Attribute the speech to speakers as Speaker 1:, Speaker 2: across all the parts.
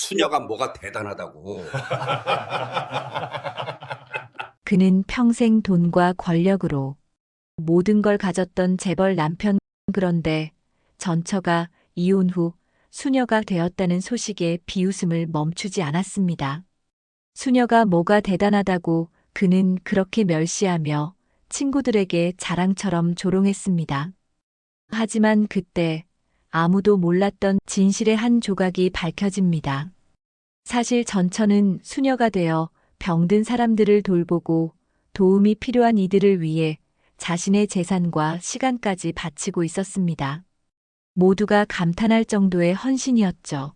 Speaker 1: 수녀가 뭐가 대단하다고.
Speaker 2: 그는 평생 돈과 권력으로 모든 걸 가졌던 재벌 남편. 그런데 전처가 이혼 후 수녀가 되었다는 소식에 비웃음을 멈추지 않았습니다. 수녀가 뭐가 대단하다고 그는 그렇게 멸시하며 친구들에게 자랑처럼 조롱했습니다. 하지만 그때 아무도 몰랐던 진실의 한 조각이 밝혀집니다. 사실 전처는 수녀가 되어 병든 사람들을 돌보고 도움이 필요한 이들을 위해 자신의 재산과 시간까지 바치고 있었습니다. 모두가 감탄할 정도의 헌신이었죠.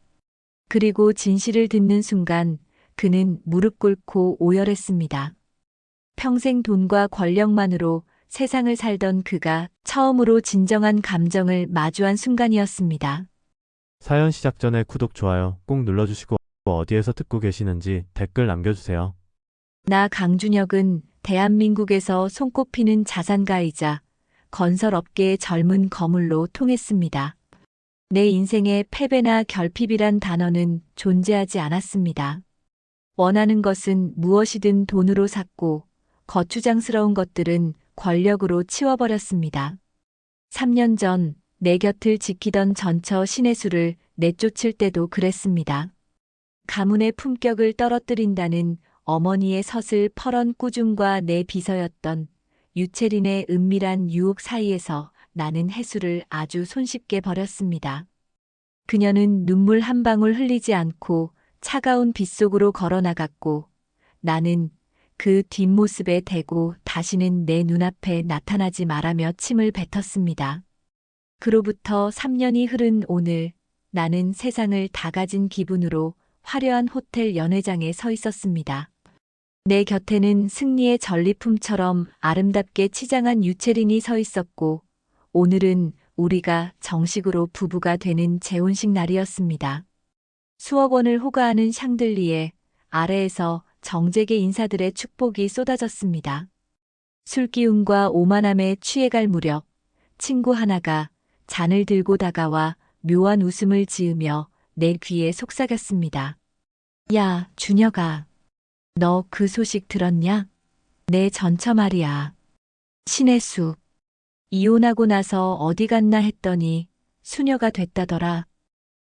Speaker 2: 그리고 진실을 듣는 순간 그는 무릎 꿇고 오열했습니다. 평생 돈과 권력만으로 세상을 살던 그가 처음으로 진정한 감정을 마주한 순간이었습니다.
Speaker 3: 사연 시작 전에 구독, 좋아요 꼭 눌러주시고 어디에서 듣고 계시는지 댓글 남겨주세요.
Speaker 2: 나 강준혁은 대한민국에서 손꼽히는 자산가이자 건설업계의 젊은 거물로 통했습니다. 내 인생에 패배나 결핍이란 단어는 존재하지 않았습니다. 원하는 것은 무엇이든 돈으로 샀고 거추장스러운 것들은 권력으로 치워버렸습니다. 3년 전 내 곁을 지키던 전처 신혜수를 내쫓을 때도 그랬습니다. 가문의 품격을 떨어뜨린다는 어머니의 서슬 퍼런 꾸중과 내 비서였던 유채린의 은밀한 유혹 사이에서 나는 혜수를 아주 손쉽게 버렸습니다. 그녀는 눈물 한 방울 흘리지 않고 차가운 빗속으로 걸어나갔고 나는 그 뒷모습에 대고 다시는 내 눈앞에 나타나지 말라며 침을 뱉었습니다. 그로부터 3년이 흐른 오늘 나는 세상을 다 가진 기분으로 화려한 호텔 연회장에 서 있었습니다. 내 곁에는 승리의 전리품처럼 아름답게 치장한 유채린이 서 있었고 오늘은 우리가 정식으로 부부가 되는 재혼식 날이었습니다. 수억 원을 호가하는 샹들리에 아래에서 정재계 인사들의 축복이 쏟아졌습니다. 술기운과 오만함에 취해갈 무렵 친구 하나가 잔을 들고 다가와 묘한 웃음을 지으며 내 귀에 속삭였습니다. 야, 준혁아. 너 그 소식 들었냐? 내 전처 말이야. 신혜수. 이혼하고 나서 어디 갔나 했더니 수녀가 됐다더라.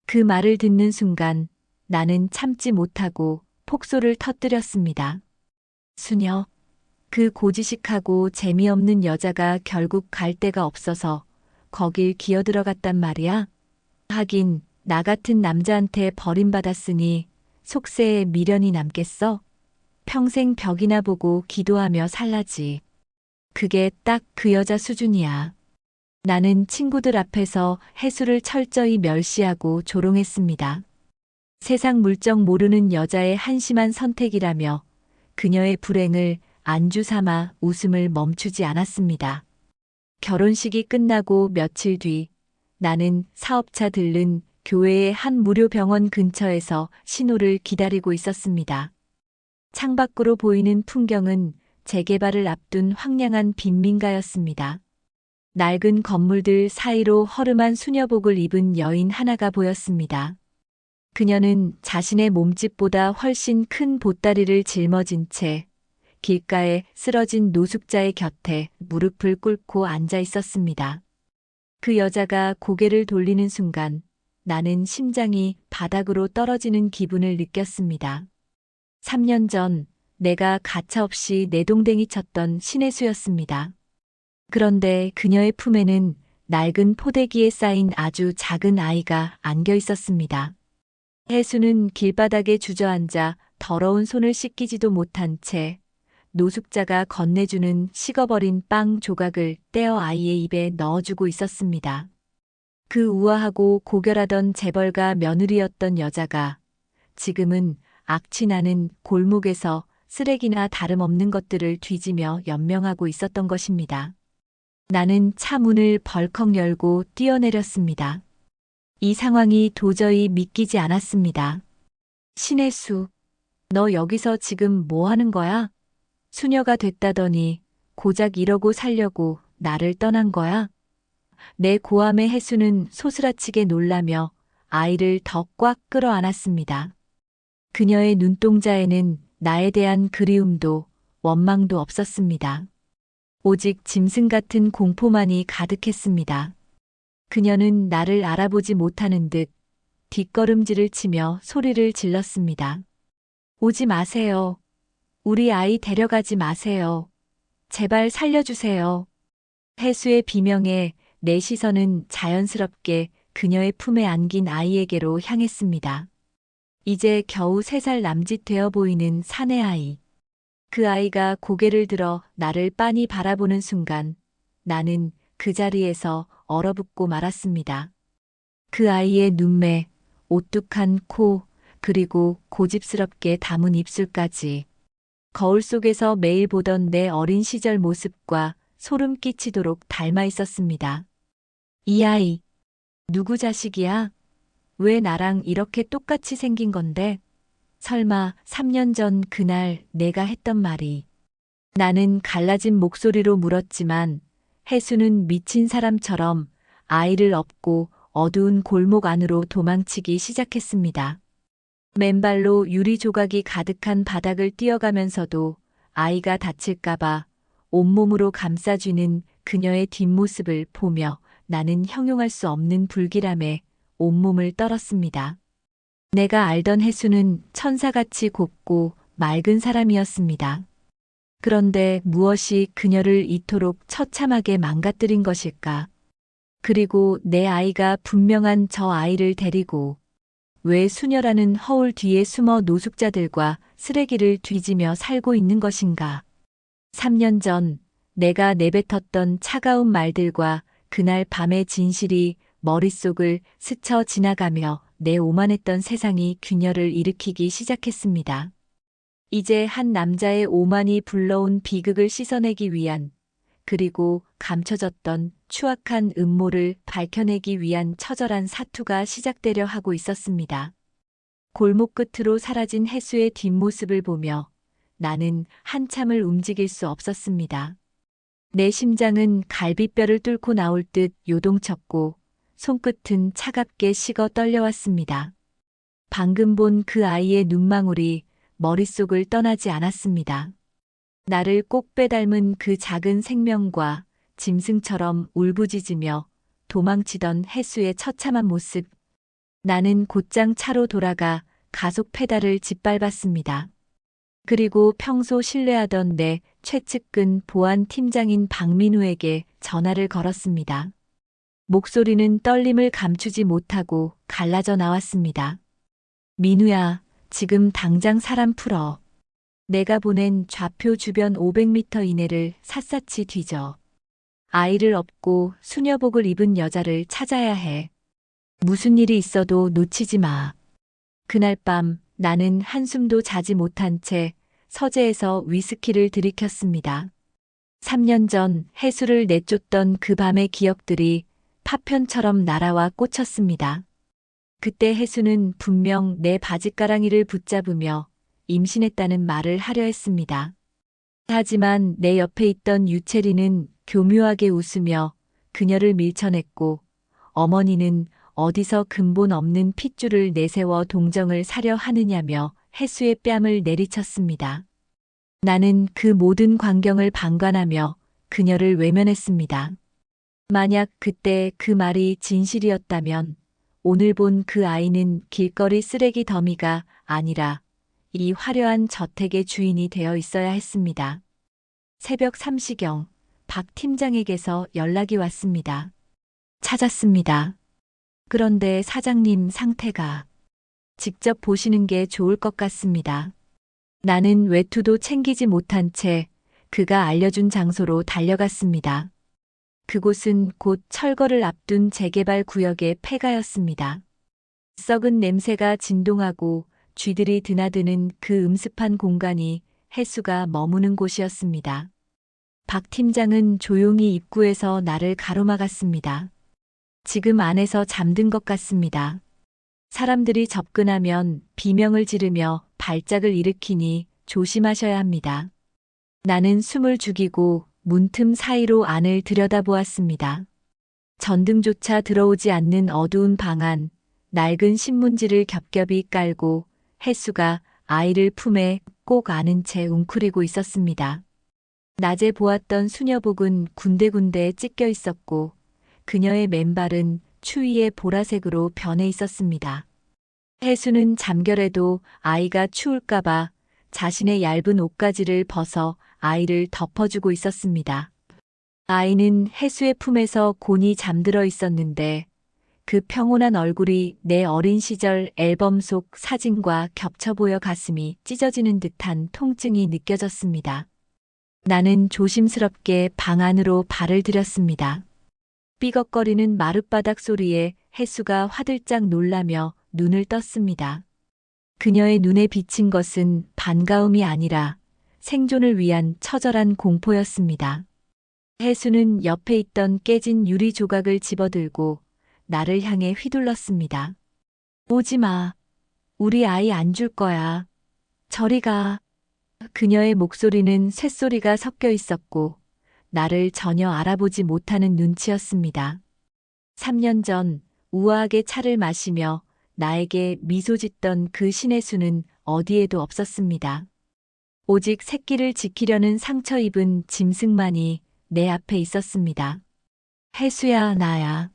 Speaker 2: 그 말을 듣는 순간 나는 참지 못하고 폭소를 터뜨렸습니다. 수녀. 그 고지식하고 재미없는 여자가 결국 갈 데가 없어서 거길 기어들어갔단 말이야. 하긴 나 같은 남자한테 버림받았으니 속세에 미련이 남겠어? 평생 벽이나 보고 기도하며 살라지. 그게 딱 그 여자 수준이야. 나는 친구들 앞에서 혜수를 철저히 멸시하고 조롱했습니다. 세상 물정 모르는 여자의 한심한 선택이라며 그녀의 불행을 안주 삼아 웃음을 멈추지 않았습니다. 결혼식이 끝나고 며칠 뒤 나는 사업차 들른 교회의 한 무료 병원 근처에서 신호를 기다리고 있었습니다. 창밖으로 보이는 풍경은 재개발을 앞둔 황량한 빈민가였습니다. 낡은 건물들 사이로 허름한 수녀복을 입은 여인 하나가 보였습니다. 그녀는 자신의 몸집보다 훨씬 큰 보따리를 짊어진 채 길가에 쓰러진 노숙자의 곁에 무릎을 꿇고 앉아 있었습니다. 그 여자가 고개를 돌리는 순간 나는 심장이 바닥으로 떨어지는 기분을 느꼈습니다. 3년 전 내가 가차없이 내동댕이 쳤던 신혜수였습니다. 그런데 그녀의 품에는 낡은 포대기에 쌓인 아주 작은 아이가 안겨 있었습니다. 혜수는 길바닥에 주저앉아 더러운 손을 씻기지도 못한 채 노숙자가 건네주는 식어버린 빵 조각을 떼어 아이의 입에 넣어주고 있었습니다. 그 우아하고 고결하던 재벌가 며느리였던 여자가 지금은 악취나는 골목에서 쓰레기나 다름없는 것들을 뒤지며 연명하고 있었던 것입니다. 나는 차 문을 벌컥 열고 뛰어내렸습니다. 이 상황이 도저히 믿기지 않았습니다. 신혜수, 너 여기서 지금 뭐 하는 거야? 수녀가 됐다더니 고작 이러고 살려고 나를 떠난 거야? 내 고함의 혜수는 소스라치게 놀라며 아이를 더 꽉 끌어안았습니다. 그녀의 눈동자에는 나에 대한 그리움도 원망도 없었습니다. 오직 짐승 같은 공포만이 가득했습니다. 그녀는 나를 알아보지 못하는 듯 뒷걸음질을 치며 소리를 질렀습니다. 오지 마세요. 우리 아이 데려가지 마세요. 제발 살려주세요. 해수의 비명에 내 시선은 자연스럽게 그녀의 품에 안긴 아이에게로 향했습니다. 이제 겨우 3살 남짓 되어 보이는 사내 아이. 그 아이가 고개를 들어 나를 빤히 바라보는 순간 나는 그 자리에서 얼어붙고 말았습니다. 그 아이의 눈매, 오뚝한 코, 그리고 고집스럽게 담은 입술까지. 거울 속에서 매일 보던 내 어린 시절 모습과 소름 끼치도록 닮아 있었습니다. 이 아이, 누구 자식이야? 왜 나랑 이렇게 똑같이 생긴 건데? 설마 3년 전 그날 내가 했던 말이. 나는 갈라진 목소리로 물었지만 해수는 미친 사람처럼 아이를 업고 어두운 골목 안으로 도망치기 시작했습니다. 맨발로 유리 조각이 가득한 바닥을 뛰어가면서도 아이가 다칠까봐 온몸으로 감싸쥐는 그녀의 뒷모습을 보며 나는 형용할 수 없는 불길함에 온몸을 떨었습니다. 내가 알던 해수는 천사같이 곱고 맑은 사람이었습니다. 그런데 무엇이 그녀를 이토록 처참하게 망가뜨린 것일까? 그리고 내 아이가 분명한 저 아이를 데리고 왜 수녀라는 허울 뒤에 숨어 노숙자들과 쓰레기를 뒤지며 살고 있는 것인가? 3년 전 내가 내뱉었던 차가운 말들과 그날 밤의 진실이 머릿속을 스쳐 지나가며 내 오만했던 세상이 균열을 일으키기 시작했습니다. 이제 한 남자의 오만이 불러온 비극을 씻어내기 위한, 그리고 감춰졌던 추악한 음모를 밝혀내기 위한 처절한 사투가 시작되려 하고 있었습니다. 골목 끝으로 사라진 해수의 뒷모습을 보며 나는 한참을 움직일 수 없었습니다. 내 심장은 갈비뼈를 뚫고 나올 듯 요동쳤고 손끝은 차갑게 식어 떨려왔습니다. 방금 본 그 아이의 눈망울이 머릿속을 떠나지 않았습니다. 나를 꼭 빼닮은 그 작은 생명과 짐승처럼 울부짖으며 도망치던 해수의 처참한 모습. 나는 곧장 차로 돌아가 가속 페달을 짓밟았습니다. 그리고 평소 신뢰하던 내 최측근 보안 팀장인 박민우에게 전화를 걸었습니다. 목소리는 떨림을 감추지 못하고 갈라져 나왔습니다. 민우야, 지금 당장 사람 풀어. 내가 보낸 좌표 주변 500m 이내를 샅샅이 뒤져. 아이를 업고 수녀복을 입은 여자를 찾아야 해. 무슨 일이 있어도 놓치지 마. 그날 밤 나는 한숨도 자지 못한 채 서재에서 위스키를 들이켰습니다. 3년 전 해수를 내쫓던 그 밤의 기억들이 파편처럼 날아와 꽂혔습니다. 그때 해수는 분명 내 바짓가랑이를 붙잡으며 임신했다는 말을 하려 했습니다. 하지만 내 옆에 있던 유채리는 교묘하게 웃으며 그녀를 밀쳐냈고 어머니는 어디서 근본 없는 핏줄을 내세워 동정을 사려 하느냐며 해수의 뺨을 내리쳤습니다. 나는 그 모든 광경을 방관하며 그녀를 외면했습니다. 만약 그때 그 말이 진실이었다면 오늘 본 그 아이는 길거리 쓰레기 더미가 아니라 이 화려한 저택의 주인이 되어 있어야 했습니다. 새벽 3시경 박 팀장에게서 연락이 왔습니다. 찾았습니다. 그런데 사장님 상태가 직접 보시는 게 좋을 것 같습니다. 나는 외투도 챙기지 못한 채 그가 알려준 장소로 달려갔습니다. 그곳은 곧 철거를 앞둔 재개발 구역의 폐가였습니다. 썩은 냄새가 진동하고 쥐들이 드나드는 그 음습한 공간이 해수가 머무는 곳이었습니다. 박 팀장은 조용히 입구에서 나를 가로막았습니다. 지금 안에서 잠든 것 같습니다. 사람들이 접근하면 비명을 지르며 발작을 일으키니 조심하셔야 합니다. 나는 숨을 죽이고 문틈 사이로 안을 들여다보았습니다. 전등조차 들어오지 않는 어두운 방 안, 낡은 신문지를 겹겹이 깔고 혜수가 아이를 품에 꼭 안은 채 웅크리고 있었습니다. 낮에 보았던 수녀복은 군데군데 찢겨 있었고 그녀의 맨발은 추위에 보라색으로 변해 있었습니다. 혜수는 잠결에도 아이가 추울까봐 자신의 얇은 옷가지를 벗어 아이를 덮어주고 있었습니다. 아이는 혜수의 품에서 곤히 잠들어 있었는데 그 평온한 얼굴이 내 어린 시절 앨범 속 사진과 겹쳐 보여 가슴이 찢어지는 듯한 통증이 느껴졌습니다. 나는 조심스럽게 방 안으로 발을 들였습니다. 삐걱거리는 마룻바닥 소리에 혜수가 화들짝 놀라며 눈을 떴습니다. 그녀의 눈에 비친 것은 반가움이 아니라 생존을 위한 처절한 공포였습니다. 혜수는 옆에 있던 깨진 유리 조각을 집어들고 나를 향해 휘둘렀습니다. 오지 마. 우리 아이 안 줄 거야. 저리 가. 그녀의 목소리는 쇳소리가 섞여 있었고 나를 전혀 알아보지 못하는 눈치였습니다. 3년 전 우아하게 차를 마시며 나에게 미소 짓던 그 신혜수는 어디에도 없었습니다. 오직 새끼를 지키려는 상처 입은 짐승만이 내 앞에 있었습니다. 혜수야, 나야.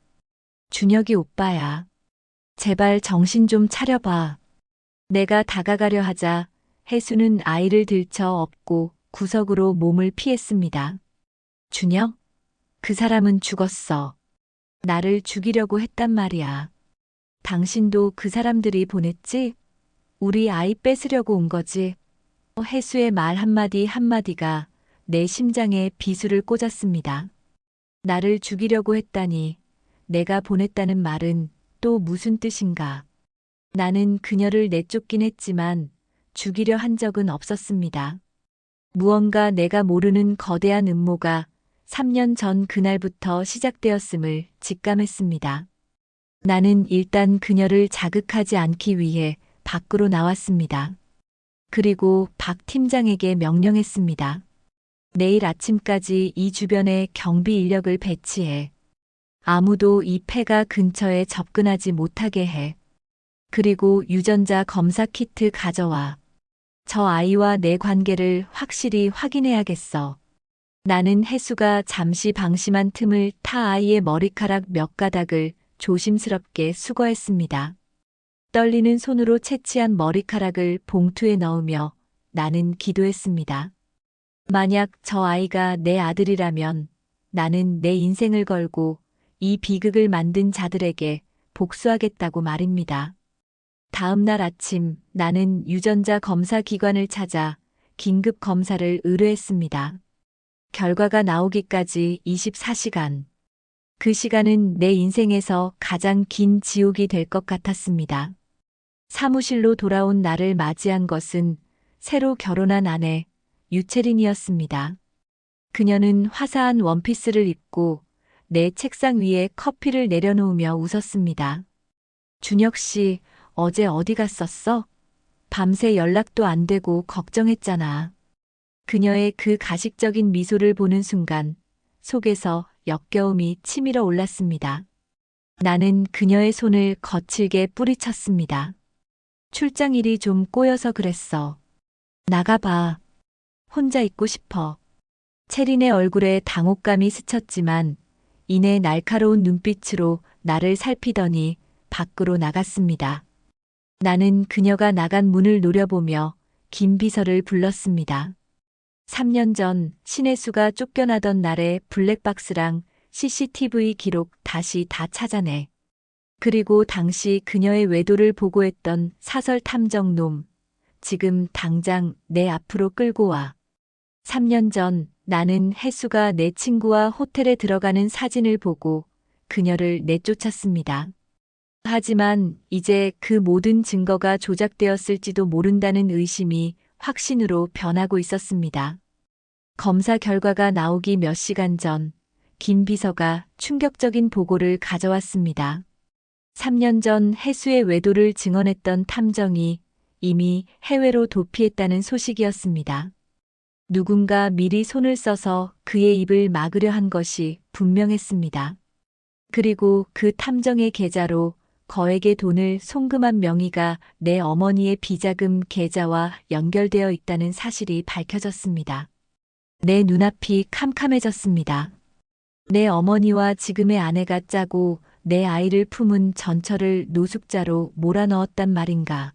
Speaker 2: 준혁이 오빠야. 제발 정신 좀 차려봐. 내가 다가가려 하자 혜수는 아이를 들쳐 업고 구석으로 몸을 피했습니다. 준혁? 그 사람은 죽었어. 나를 죽이려고 했단 말이야. 당신도 그 사람들이 보냈지? 우리 아이 뺏으려고 온 거지. 혜수의 말 한마디 한마디가 내 심장에 비수를 꽂았습니다. 나를 죽이려고 했다니 내가 보냈다는 말은 또 무슨 뜻인가. 나는 그녀를 내쫓긴 했지만 죽이려 한 적은 없었습니다. 무언가 내가 모르는 거대한 음모가 3년 전 그날부터 시작되었음을 직감했습니다. 나는 일단 그녀를 자극하지 않기 위해 밖으로 나왔습니다. 그리고 박 팀장에게 명령했습니다. 내일 아침까지 이 주변에 경비 인력을 배치해. 아무도 이 폐가 근처에 접근하지 못하게 해. 그리고 유전자 검사 키트 가져와. 저 아이와 내 관계를 확실히 확인해야겠어. 나는 혜수가 잠시 방심한 틈을 타 아이의 머리카락 몇 가닥을 조심스럽게 수거했습니다. 떨리는 손으로 채취한 머리카락을 봉투에 넣으며 나는 기도했습니다. 만약 저 아이가 내 아들이라면 나는 내 인생을 걸고 이 비극을 만든 자들에게 복수하겠다고 말입니다. 다음 날 아침 나는 유전자 검사 기관을 찾아 긴급 검사를 의뢰했습니다. 결과가 나오기까지 24시간. 그 시간은 내 인생에서 가장 긴 지옥이 될 것 같았습니다. 사무실로 돌아온 나를 맞이한 것은 새로 결혼한 아내 유채린이었습니다. 그녀는 화사한 원피스를 입고 내 책상 위에 커피를 내려놓으며 웃었습니다. 준혁 씨, 어제 어디 갔었어? 밤새 연락도 안 되고 걱정했잖아. 그녀의 그 가식적인 미소를 보는 순간 속에서 역겨움이 치밀어 올랐습니다. 나는 그녀의 손을 거칠게 뿌리쳤습니다. 출장일이 좀 꼬여서 그랬어. 나가봐. 혼자 있고 싶어. 채린의 얼굴에 당혹감이 스쳤지만 이내 날카로운 눈빛으로 나를 살피더니 밖으로 나갔습니다. 나는 그녀가 나간 문을 노려보며 김 비서를 불렀습니다. 3년 전 신혜수가 쫓겨나던 날의 블랙박스랑 CCTV 기록 다시 다 찾아내. 그리고 당시 그녀의 외도를 보고했던 사설 탐정놈, 지금 당장 내 앞으로 끌고 와. 3년 전 나는 혜수가 내 친구와 호텔에 들어가는 사진을 보고 그녀를 내쫓았습니다. 하지만 이제 그 모든 증거가 조작되었을지도 모른다는 의심이 확신으로 변하고 있었습니다. 검사 결과가 나오기 몇 시간 전, 김 비서가 충격적인 보고를 가져왔습니다. 3년 전 혜수의 외도를 증언했던 탐정이 이미 해외로 도피했다는 소식이었습니다. 누군가 미리 손을 써서 그의 입을 막으려 한 것이 분명했습니다. 그리고 그 탐정의 계좌로 거액의 돈을 송금한 명의가 내 어머니의 비자금 계좌와 연결되어 있다는 사실이 밝혀졌습니다. 내 눈앞이 캄캄해졌습니다. 내 어머니와 지금의 아내가 짜고 내 아이를 품은 전처를 노숙자로 몰아넣었단 말인가.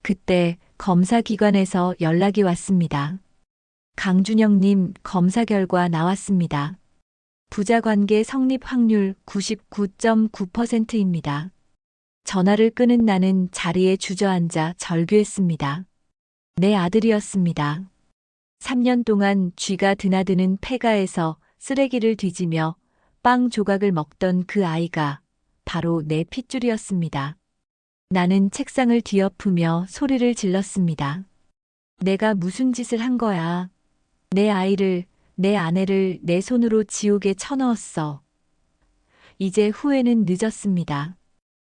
Speaker 2: 그때 검사기관에서 연락이 왔습니다. 강준영님, 검사 결과 나왔습니다. 부자관계 성립 확률 99.9%입니다. 전화를 끊은 나는 자리에 주저앉아 절규했습니다. 내 아들이었습니다. 3년 동안 쥐가 드나드는 폐가에서 쓰레기를 뒤지며 빵 조각을 먹던 그 아이가 바로 내 핏줄이었습니다. 나는 책상을 뒤엎으며 소리를 질렀습니다. 내가 무슨 짓을 한 거야? 내 아이를, 내 아내를 내 손으로 지옥에 쳐넣었어. 이제 후회는 늦었습니다.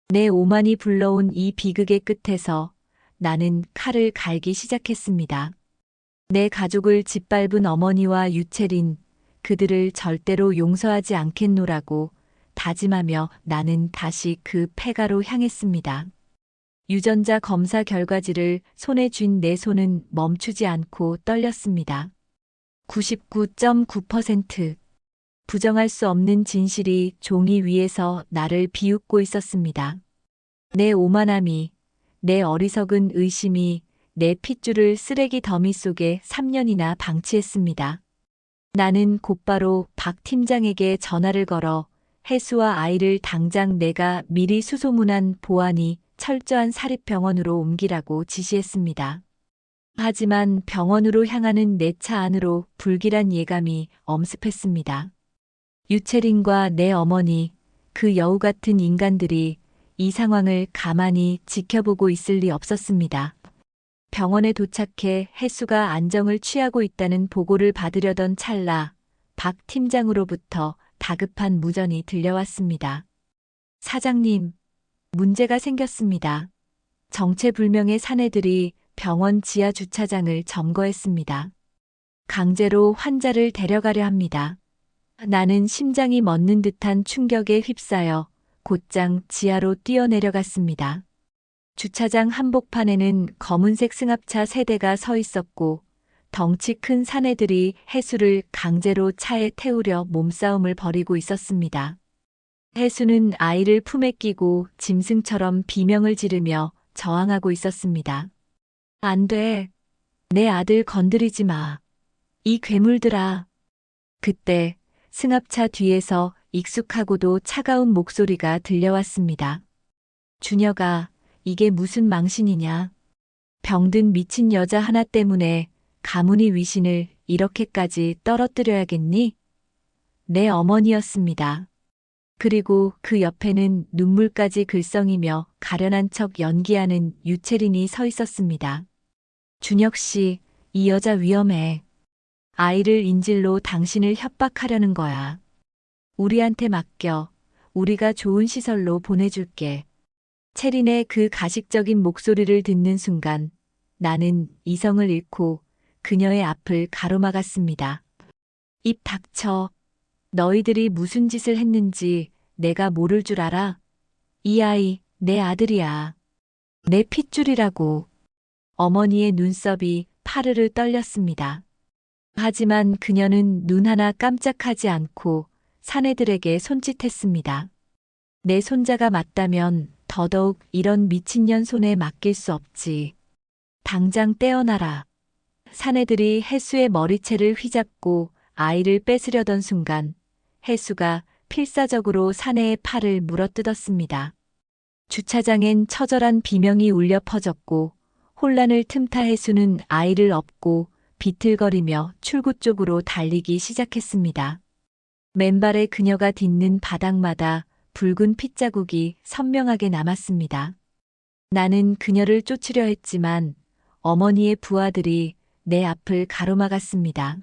Speaker 2: 내 오만이 불러온 이 비극의 끝에서 나는 칼을 갈기 시작했습니다. 내 가족을 짓밟은 어머니와 유채린, 그들을 절대로 용서하지 않겠노라고 다짐하며 나는 다시 그 폐가로 향했습니다. 유전자 검사 결과지를 손에 쥔 내 손은 멈추지 않고 떨렸습니다. 99.9%. 부정할 수 없는 진실이 종이 위에서 나를 비웃고 있었습니다. 내 오만함이, 내 어리석은 의심이 내 핏줄을 쓰레기 더미 속에 3년이나 방치했습니다. 나는 곧바로 박 팀장에게 전화를 걸어 혜수와 아이를 당장 내가 미리 수소문한 보안이 철저한 사립병원으로 옮기라고 지시했습니다. 하지만 병원으로 향하는 내 차 안으로 불길한 예감이 엄습했습니다. 유채린과 내 어머니, 그 여우 같은 인간들이 이 상황을 가만히 지켜보고 있을 리 없었습니다. 병원에 도착해 혜수가 안정을 취하고 있다는 보고를 받으려던 찰나 박 팀장으로부터 다급한 무전이 들려왔습니다. 사장님, 문제가 생겼습니다. 정체불명의 사내들이 병원 지하 주차장을 점거했습니다. 강제로 환자를 데려가려 합니다. 나는 심장이 멎는 듯한 충격에 휩싸여 곧장 지하로 뛰어내려갔습니다. 주차장 한복판에는 검은색 승합차 3대가 서 있었고 덩치 큰 사내들이 혜수를 강제로 차에 태우려 몸싸움을 벌이고 있었습니다. 혜수는 아이를 품에 끼고 짐승처럼 비명을 지르며 저항하고 있었습니다. 안 돼. 내 아들 건드리지 마. 이 괴물들아. 그때 승합차 뒤에서 익숙하고도 차가운 목소리가 들려왔습니다. 준혁아, 이게 무슨 망신이냐? 병든 미친 여자 하나 때문에 가문의 위신을 이렇게까지 떨어뜨려야겠니? 내 어머니였습니다. 그리고 그 옆에는 눈물까지 글썽이며 가련한 척 연기하는 유채린이 서 있었습니다. 준혁 씨, 이 여자 위험해. 아이를 인질로 당신을 협박하려는 거야. 우리한테 맡겨. 우리가 좋은 시설로 보내줄게. 채린의 그 가식적인 목소리를 듣는 순간 나는 이성을 잃고 그녀의 앞을 가로막았습니다. 입 닥쳐. 너희들이 무슨 짓을 했는지 내가 모를 줄 알아? 이 아이 내 아들이야. 내 핏줄이라고. 어머니의 눈썹이 파르르 떨렸습니다. 하지만 그녀는 눈 하나 깜짝하지 않고 사내들에게 손짓했습니다. 내 손자가 맞다면 더더욱 이런 미친년 손에 맡길 수 없지. 당장 떼어놔라. 사내들이 혜수의 머리채를 휘잡고 아이를 뺏으려던 순간 혜수가 필사적으로 사내의 팔을 물어뜯었습니다. 주차장엔 처절한 비명이 울려 퍼졌고 혼란을 틈타 혜수는 아이를 업고 비틀거리며 출구 쪽으로 달리기 시작했습니다. 맨발에 그녀가 딛는 바닥마다 붉은 핏자국이 선명하게 남았습니다. 나는 그녀를 쫓으려 했지만 어머니의 부하들이 내 앞을 가로막았습니다.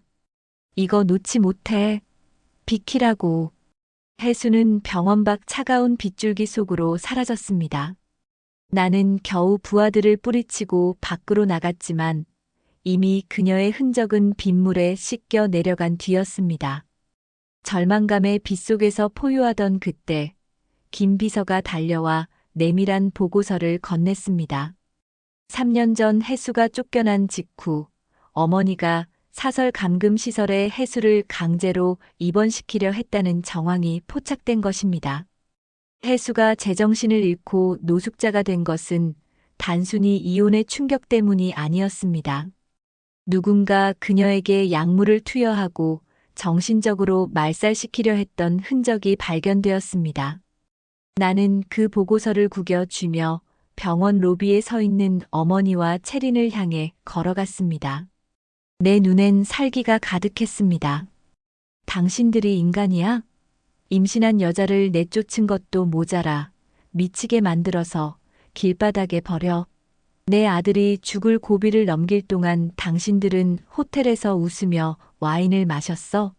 Speaker 2: 이거 놓지 못해. 비키라고. 혜수는 병원 밖 차가운 빗줄기 속으로 사라졌습니다. 나는 겨우 부하들을 뿌리치고 밖으로 나갔지만 이미 그녀의 흔적은 빗물에 씻겨 내려간 뒤였습니다. 절망감의 빗속에서 포효하던 그때 김 비서가 달려와 내밀한 보고서를 건넸습니다. 3년 전 해수가 쫓겨난 직후 어머니가 사설 감금 시설에 해수를 강제로 입원시키려 했다는 정황이 포착된 것입니다. 해수가 제정신을 잃고 노숙자가 된 것은 단순히 이혼의 충격 때문이 아니었습니다. 누군가 그녀에게 약물을 투여하고 정신적으로 말살시키려 했던 흔적이 발견되었습니다. 나는 그 보고서를 구겨쥐며 병원 로비에 서 있는 어머니와 채린을 향해 걸어갔습니다. 내 눈엔 살기가 가득했습니다. 당신들이 인간이야? 임신한 여자를 내쫓은 것도 모자라 미치게 만들어서 길바닥에 버려. 내 아들이 죽을 고비를 넘길 동안 당신들은 호텔에서 웃으며 와인을 마셨어.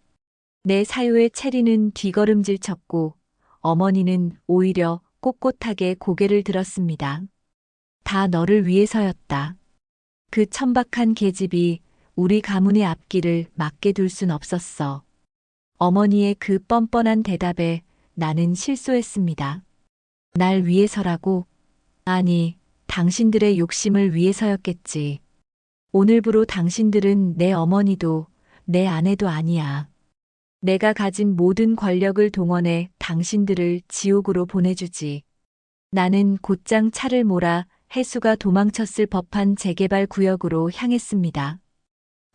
Speaker 2: 내 사유의 체리는 뒤걸음질 쳤고 어머니는 오히려 꼿꼿하게 고개를 들었습니다. 다 너를 위해서였다. 그 천박한 계집이 우리 가문의 앞길을 막게 둘 순 없었어. 어머니의 그 뻔뻔한 대답에 나는 실소했습니다. 날 위해서라고? 아니, 당신들의 욕심을 위해서였겠지. 오늘부로 당신들은 내 어머니도 내 아내도 아니야. 내가 가진 모든 권력을 동원해 당신들을 지옥으로 보내주지. 나는 곧장 차를 몰아 해수가 도망쳤을 법한 재개발 구역으로 향했습니다.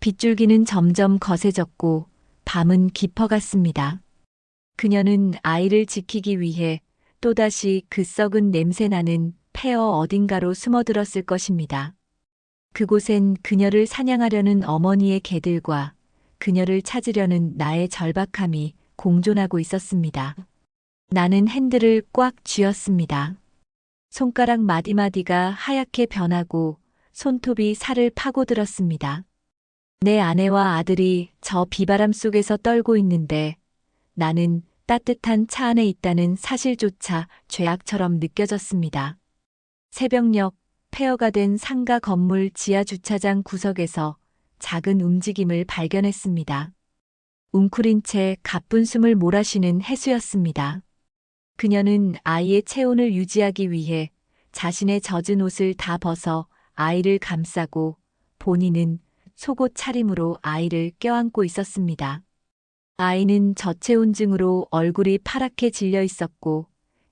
Speaker 2: 빗줄기는 점점 거세졌고 밤은 깊어갔습니다. 그녀는 아이를 지키기 위해 또다시 그 썩은 냄새나는 폐허 어딘가로 숨어들었을 것입니다. 그곳엔 그녀를 사냥하려는 어머니의 개들과 그녀를 찾으려는 나의 절박함이 공존하고 있었습니다. 나는 핸들을 꽉 쥐었습니다. 손가락 마디마디가 하얗게 변하고 손톱이 살을 파고들었습니다. 내 아내와 아들이 저 비바람 속에서 떨고 있는데 나는 따뜻한 차 안에 있다는 사실조차 죄악처럼 느껴졌습니다. 새벽녘 폐허가 된 상가 건물 지하 주차장 구석에서 작은 움직임을 발견했습니다. 웅크린 채 가쁜 숨을 몰아쉬는 해수였습니다. 그녀는 아이의 체온을 유지하기 위해 자신의 젖은 옷을 다 벗어 아이를 감싸고 본인은 속옷 차림으로 아이를 껴안고 있었습니다. 아이는 저체온증으로 얼굴이 파랗게 질려 있었고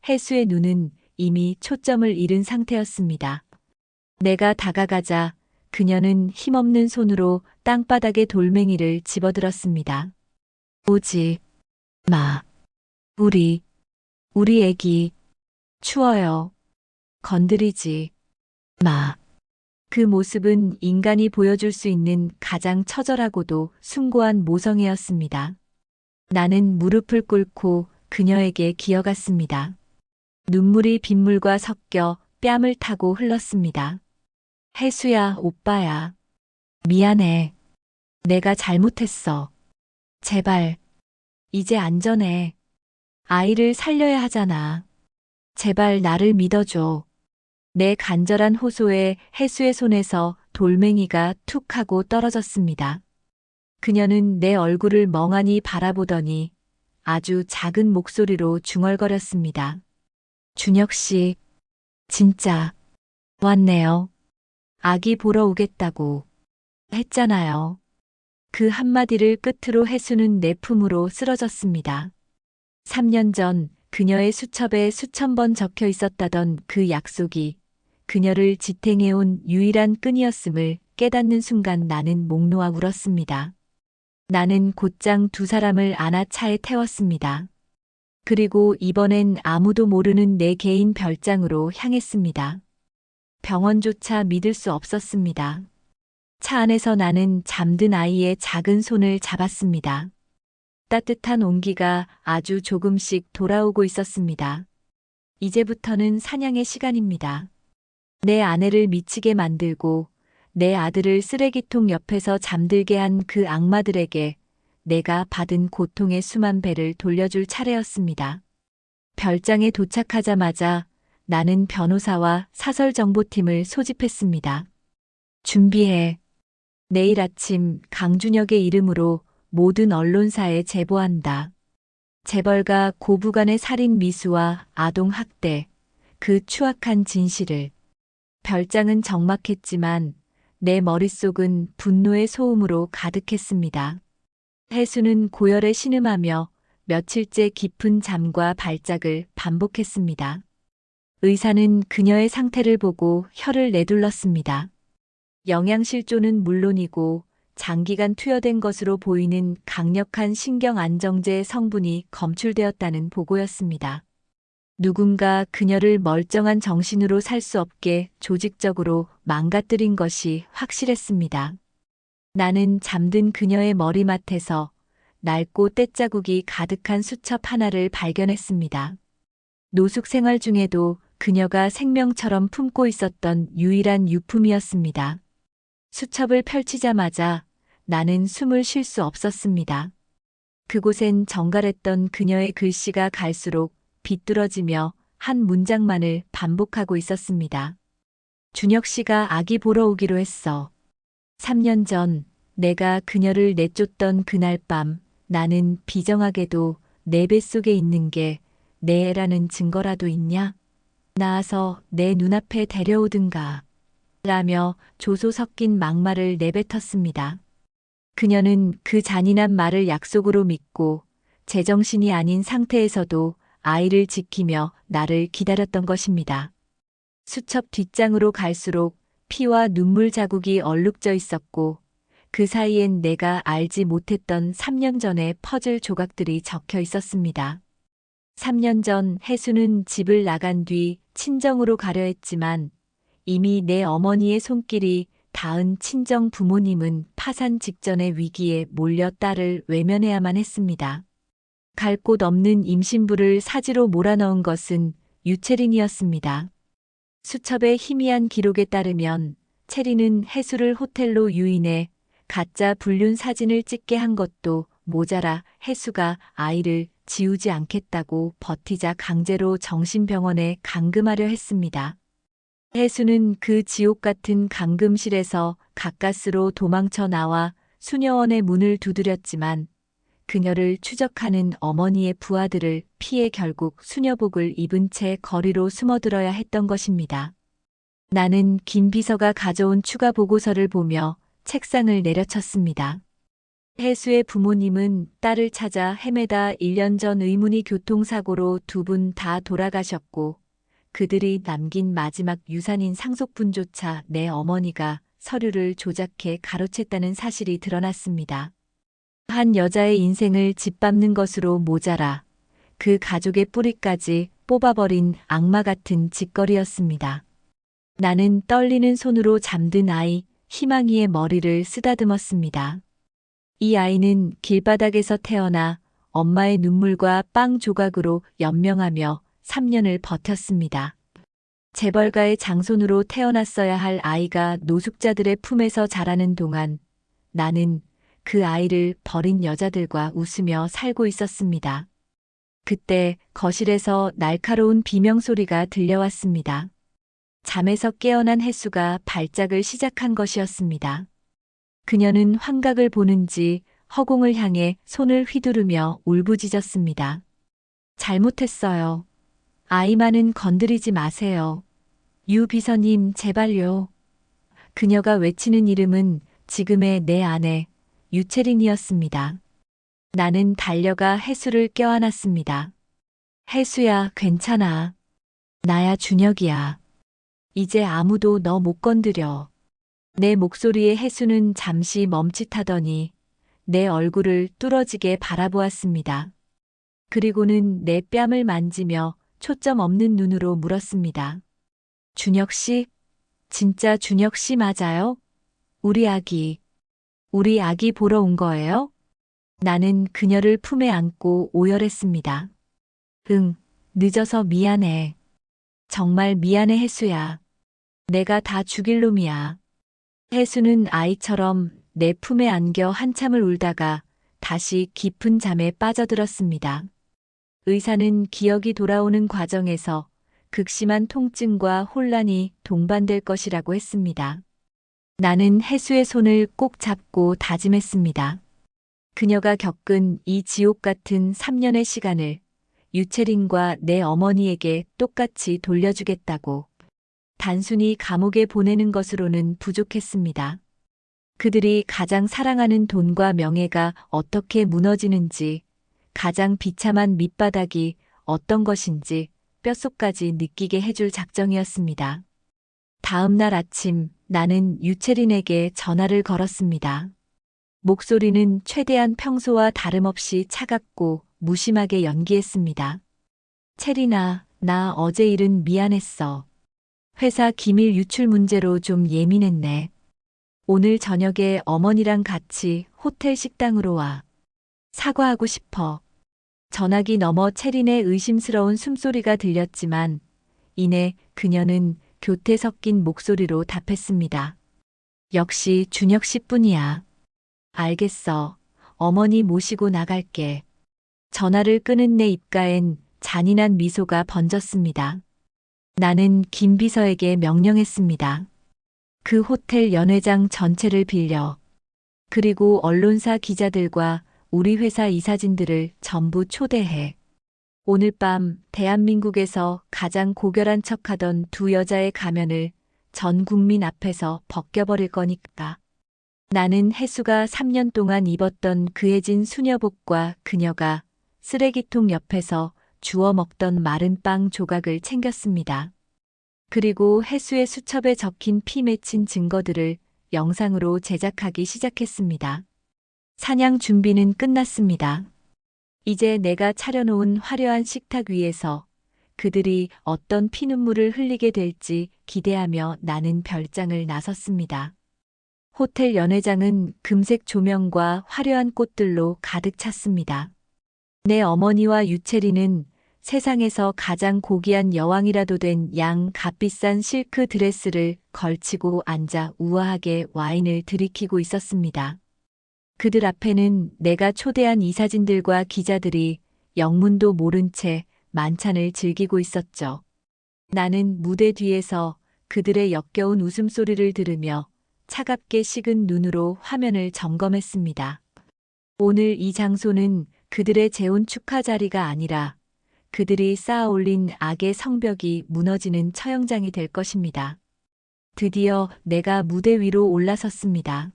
Speaker 2: 해수의 눈은 이미 초점을 잃은 상태였습니다. 내가 다가가자 그녀는 힘없는 손으로 땅바닥에 돌멩이를 집어들었습니다. 오지 마. 우리 애기 추워요. 건드리지 마. 그 모습은 인간이 보여줄 수 있는 가장 처절하고도 숭고한 모성애였습니다. 나는 무릎을 꿇고 그녀에게 기어갔습니다. 눈물이 빗물과 섞여 뺨을 타고 흘렀습니다. 해수야, 오빠야. 미안해. 내가 잘못했어. 제발. 이제 안전해. 아이를 살려야 하잖아. 제발 나를 믿어줘. 내 간절한 호소에 해수의 손에서 돌멩이가 툭 하고 떨어졌습니다. 그녀는 내 얼굴을 멍하니 바라보더니 아주 작은 목소리로 중얼거렸습니다. 준혁 씨, 진짜 왔네요. 아기 보러 오겠다고 했잖아요. 그 한마디를 끝으로 해수는 내 품으로 쓰러졌습니다. 3년 전 그녀의 수첩에 수천 번 적혀 있었다던 그 약속이 그녀를 지탱해온 유일한 끈이었음을 깨닫는 순간 나는 목 놓아 울었습니다. 나는 곧장 두 사람을 안아 차에 태웠습니다. 그리고 이번엔 아무도 모르는 내 개인 별장으로 향했습니다. 병원조차 믿을 수 없었습니다. 차 안에서 나는 잠든 아이의 작은 손을 잡았습니다. 따뜻한 온기가 아주 조금씩 돌아오고 있었습니다. 이제부터는 사냥의 시간입니다. 내 아내를 미치게 만들고 내 아들을 쓰레기통 옆에서 잠들게 한 그 악마들에게 내가 받은 고통의 수만 배를 돌려줄 차례였습니다. 별장에 도착하자마자 나는 변호사와 사설정보팀을 소집했습니다. 준비해. 내일 아침 강준혁의 이름으로 모든 언론사에 제보한다. 재벌가 고부간의 살인 미수와 아동 학대, 그 추악한 진실을. 별장은 적막했지만 내 머릿속은 분노의 소음으로 가득했습니다. 해수는 고열에 신음하며 며칠째 깊은 잠과 발작을 반복했습니다. 의사는 그녀의 상태를 보고 혀를 내둘렀습니다. 영양실조는 물론이고 장기간 투여된 것으로 보이는 강력한 신경안정제 성분이 검출되었다는 보고였습니다. 누군가 그녀를 멀쩡한 정신으로 살 수 없게 조직적으로 망가뜨린 것이 확실했습니다. 나는 잠든 그녀의 머리맡에서 낡고 때자국이 가득한 수첩 하나를 발견했습니다. 노숙 생활 중에도 그녀가 생명처럼 품고 있었던 유일한 유품이었습니다. 수첩을 펼치자마자 나는 숨을 쉴 수 없었습니다. 그곳엔 정갈했던 그녀의 글씨가 갈수록 비뚤어지며 한 문장만을 반복하고 있었습니다. 준혁 씨가 아기 보러 오기로 했어. 3년 전 내가 그녀를 내쫓던 그날 밤 나는 비정하게도 내 뱃속에 있는 게 내 애라는 증거라도 있냐? 나와서 내 눈앞에 데려오든가. 라며 조소 섞인 막말을 내뱉었습니다. 그녀는 그 잔인한 말을 약속으로 믿고 제정신이 아닌 상태에서도 아이를 지키며 나를 기다렸던 것입니다. 수첩 뒷장으로 갈수록 피와 눈물 자국이 얼룩져 있었고 그 사이엔 내가 알지 못했던 3년 전의 퍼즐 조각들이 적혀 있었습니다. 3년 전 해수는 집을 나간 뒤 친정으로 가려 했지만 이미 내 어머니의 손길이 닿은 친정 부모님은 파산 직전의 위기에 몰려 딸을 외면해야만 했습니다. 갈 곳 없는 임신부를 사지로 몰아넣은 것은 유채린이었습니다. 수첩의 희미한 기록에 따르면 채린은 해수를 호텔로 유인해 가짜 불륜 사진을 찍게 한 것도 모자라 해수가 아이를 지우지 않겠다고 버티자 강제로 정신병원에 감금하려 했습니다. 해수는 그 지옥 같은 감금실에서 가까스로 도망쳐 나와 수녀원의 문을 두드렸지만 그녀를 추적하는 어머니의 부하들을 피해 결국 수녀복을 입은 채 거리로 숨어들어야 했던 것입니다. 나는 김 비서가 가져온 추가 보고서를 보며 책상을 내려쳤습니다. 해수의 부모님은 딸을 찾아 헤매다 1년 전 의문의 교통사고로 두 분 다 돌아가셨고 그들이 남긴 마지막 유산인 상속분조차 내 어머니가 서류를 조작해 가로챘다는 사실이 드러났습니다. 한 여자의 인생을 짓밟는 것으로 모자라 그 가족의 뿌리까지 뽑아버린 악마 같은 짓거리였습니다. 나는 떨리는 손으로 잠든 아이 희망이의 머리를 쓰다듬었습니다. 이 아이는 길바닥에서 태어나 엄마의 눈물과 빵 조각으로 연명하며 3년을 버텼습니다. 재벌가의 장손으로 태어났어야 할 아이가 노숙자들의 품에서 자라는 동안 나는 그 아이를 버린 여자들과 웃으며 살고 있었습니다. 그때 거실에서 날카로운 비명소리가 들려왔습니다. 잠에서 깨어난 해수가 발작을 시작한 것이었습니다. 그녀는 환각을 보는지 허공을 향해 손을 휘두르며 울부짖었습니다. 잘못했어요. 아이만은 건드리지 마세요. 유 비서님, 제발요. 그녀가 외치는 이름은 지금의 내 아내, 유채린이었습니다. 나는 달려가 해수를 껴안았습니다. 해수야, 괜찮아. 나야 준혁이야. 이제 아무도 너 못 건드려. 내 목소리에 해수는 잠시 멈칫하더니 내 얼굴을 뚫어지게 바라보았습니다. 그리고는 내 뺨을 만지며 초점 없는 눈으로 물었습니다. 준혁 씨? 진짜 준혁 씨 맞아요? 우리 아기 보러 온 거예요? 나는 그녀를 품에 안고 오열했습니다. 응, 늦어서 미안해. 정말 미안해 해수야. 내가 다 죽일 놈이야. 해수는 아이처럼 내 품에 안겨 한참을 울다가 다시 깊은 잠에 빠져들었습니다. 의사는 기억이 돌아오는 과정에서 극심한 통증과 혼란이 동반될 것이라고 했습니다. 나는 해수의 손을 꼭 잡고 다짐했습니다. 그녀가 겪은 이 지옥 같은 3년의 시간을 유채린과 내 어머니에게 똑같이 돌려주겠다고. 단순히 감옥에 보내는 것으로는 부족했습니다. 그들이 가장 사랑하는 돈과 명예가 어떻게 무너지는지, 가장 비참한 밑바닥이 어떤 것인지 뼛속까지 느끼게 해줄 작정이었습니다. 다음 날 아침 나는 유채린에게 전화를 걸었습니다. 목소리는 최대한 평소와 다름없이 차갑고 무심하게 연기했습니다. 채린아, 나 어제 일은 미안했어. 회사 기밀 유출 문제로 좀 예민했네. 오늘 저녁에 어머니랑 같이 호텔 식당으로 와. 사과하고 싶어. 전화기 너머 채린의 의심스러운 숨소리가 들렸지만 이내 그녀는 교태 섞인 목소리로 답했습니다. 역시 준혁 씨뿐이야. 알겠어. 어머니 모시고 나갈게. 전화를 끊은 내 입가엔 잔인한 미소가 번졌습니다. 나는 김 비서에게 명령했습니다. 그 호텔 연회장 전체를 빌려. 그리고 언론사 기자들과 우리 회사 이사진들을 전부 초대해. 오늘 밤 대한민국에서 가장 고결한 척하던 두 여자의 가면을 전 국민 앞에서 벗겨버릴 거니까. 나는 혜수가 3년 동안 입었던 그해진 수녀복과 그녀가 쓰레기통 옆에서 주워 먹던 마른 빵 조각을 챙겼습니다. 그리고 혜수의 수첩에 적힌 피 맺힌 증거들을 영상으로 제작하기 시작했습니다. 사냥 준비는 끝났습니다. 이제 내가 차려놓은 화려한 식탁 위에서 그들이 어떤 피눈물을 흘리게 될지 기대하며 나는 별장을 나섰습니다. 호텔 연회장은 금색 조명과 화려한 꽃들로 가득 찼습니다. 내 어머니와 유채리는 세상에서 가장 고귀한 여왕이라도 된 양 값비싼 실크 드레스를 걸치고 앉아 우아하게 와인을 들이키고 있었습니다. 그들 앞에는 내가 초대한 이사진들과 기자들이 영문도 모른 채 만찬을 즐기고 있었죠. 나는 무대 뒤에서 그들의 역겨운 웃음소리를 들으며 차갑게 식은 눈으로 화면을 점검했습니다. 오늘 이 장소는 그들의 재혼 축하 자리가 아니라 그들이 쌓아 올린 악의 성벽이 무너지는 처형장이 될 것입니다. 드디어 내가 무대 위로 올라섰습니다.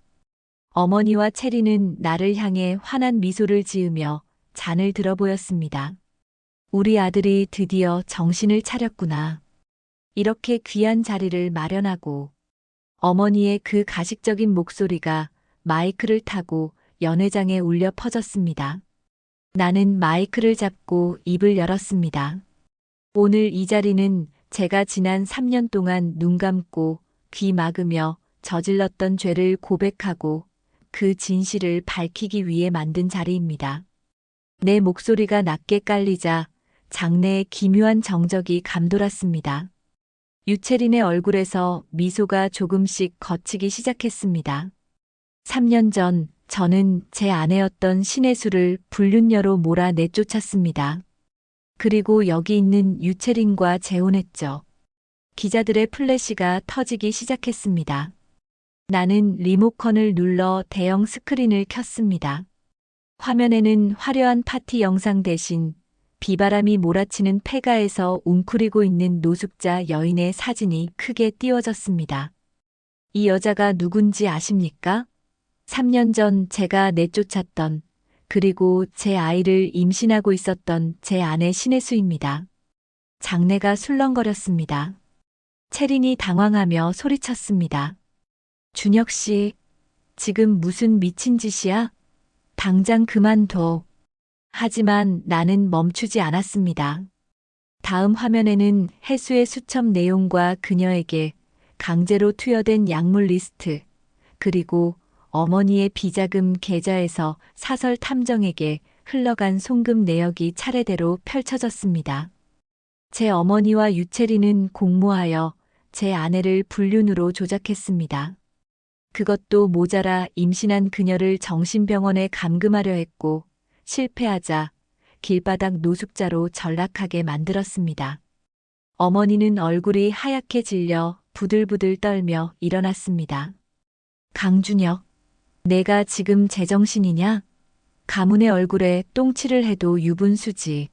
Speaker 2: 어머니와 체리는 나를 향해 환한 미소를 지으며 잔을 들어 보였습니다. 우리 아들이 드디어 정신을 차렸구나. 이렇게 귀한 자리를 마련하고 어머니의 그 가식적인 목소리가 마이크를 타고 연회장에 울려 퍼졌습니다. 나는 마이크를 잡고 입을 열었습니다. 오늘 이 자리는 제가 지난 3년 동안 눈 감고 귀 막으며 저질렀던 죄를 고백하고 그 진실을 밝히기 위해 만든 자리입니다. 내 목소리가 낮게 깔리자 장내의 기묘한 정적이 감돌았습니다. 유채린의 얼굴에서 미소가 조금씩 걷히기 시작했습니다. 3년 전 저는 제 아내였던 신혜수를 불륜녀로 몰아 내쫓았습니다. 그리고 여기 있는 유채린과 재혼했죠. 기자들의 플래시가 터지기 시작했습니다. 나는 리모컨을 눌러 대형 스크린을 켰습니다. 화면에는 화려한 파티 영상 대신 비바람이 몰아치는 폐가에서 웅크리고 있는 노숙자 여인의 사진이 크게 띄워졌습니다. 이 여자가 누군지 아십니까? 3년 전 제가 내쫓았던 그리고 제 아이를 임신하고 있었던 제 아내 신혜수입니다. 장내가 술렁거렸습니다. 채린이 당황하며 소리쳤습니다. 준혁 씨, 지금 무슨 미친 짓이야? 당장 그만둬. 하지만 나는 멈추지 않았습니다. 다음 화면에는 혜수의 수첩 내용과 그녀에게 강제로 투여된 약물 리스트, 그리고 어머니의 비자금 계좌에서 사설 탐정에게 흘러간 송금 내역이 차례대로 펼쳐졌습니다. 제 어머니와 유채리는 공모하여 제 아내를 불륜으로 조작했습니다. 그것도 모자라 임신한 그녀를 정신병원에 감금하려 했고 실패하자 길바닥 노숙자로 전락하게 만들었습니다. 어머니는 얼굴이 하얗게 질려 부들부들 떨며 일어났습니다. 강준혁, 내가 지금 제정신이냐? 가문의 얼굴에 똥칠을 해도 유분수지.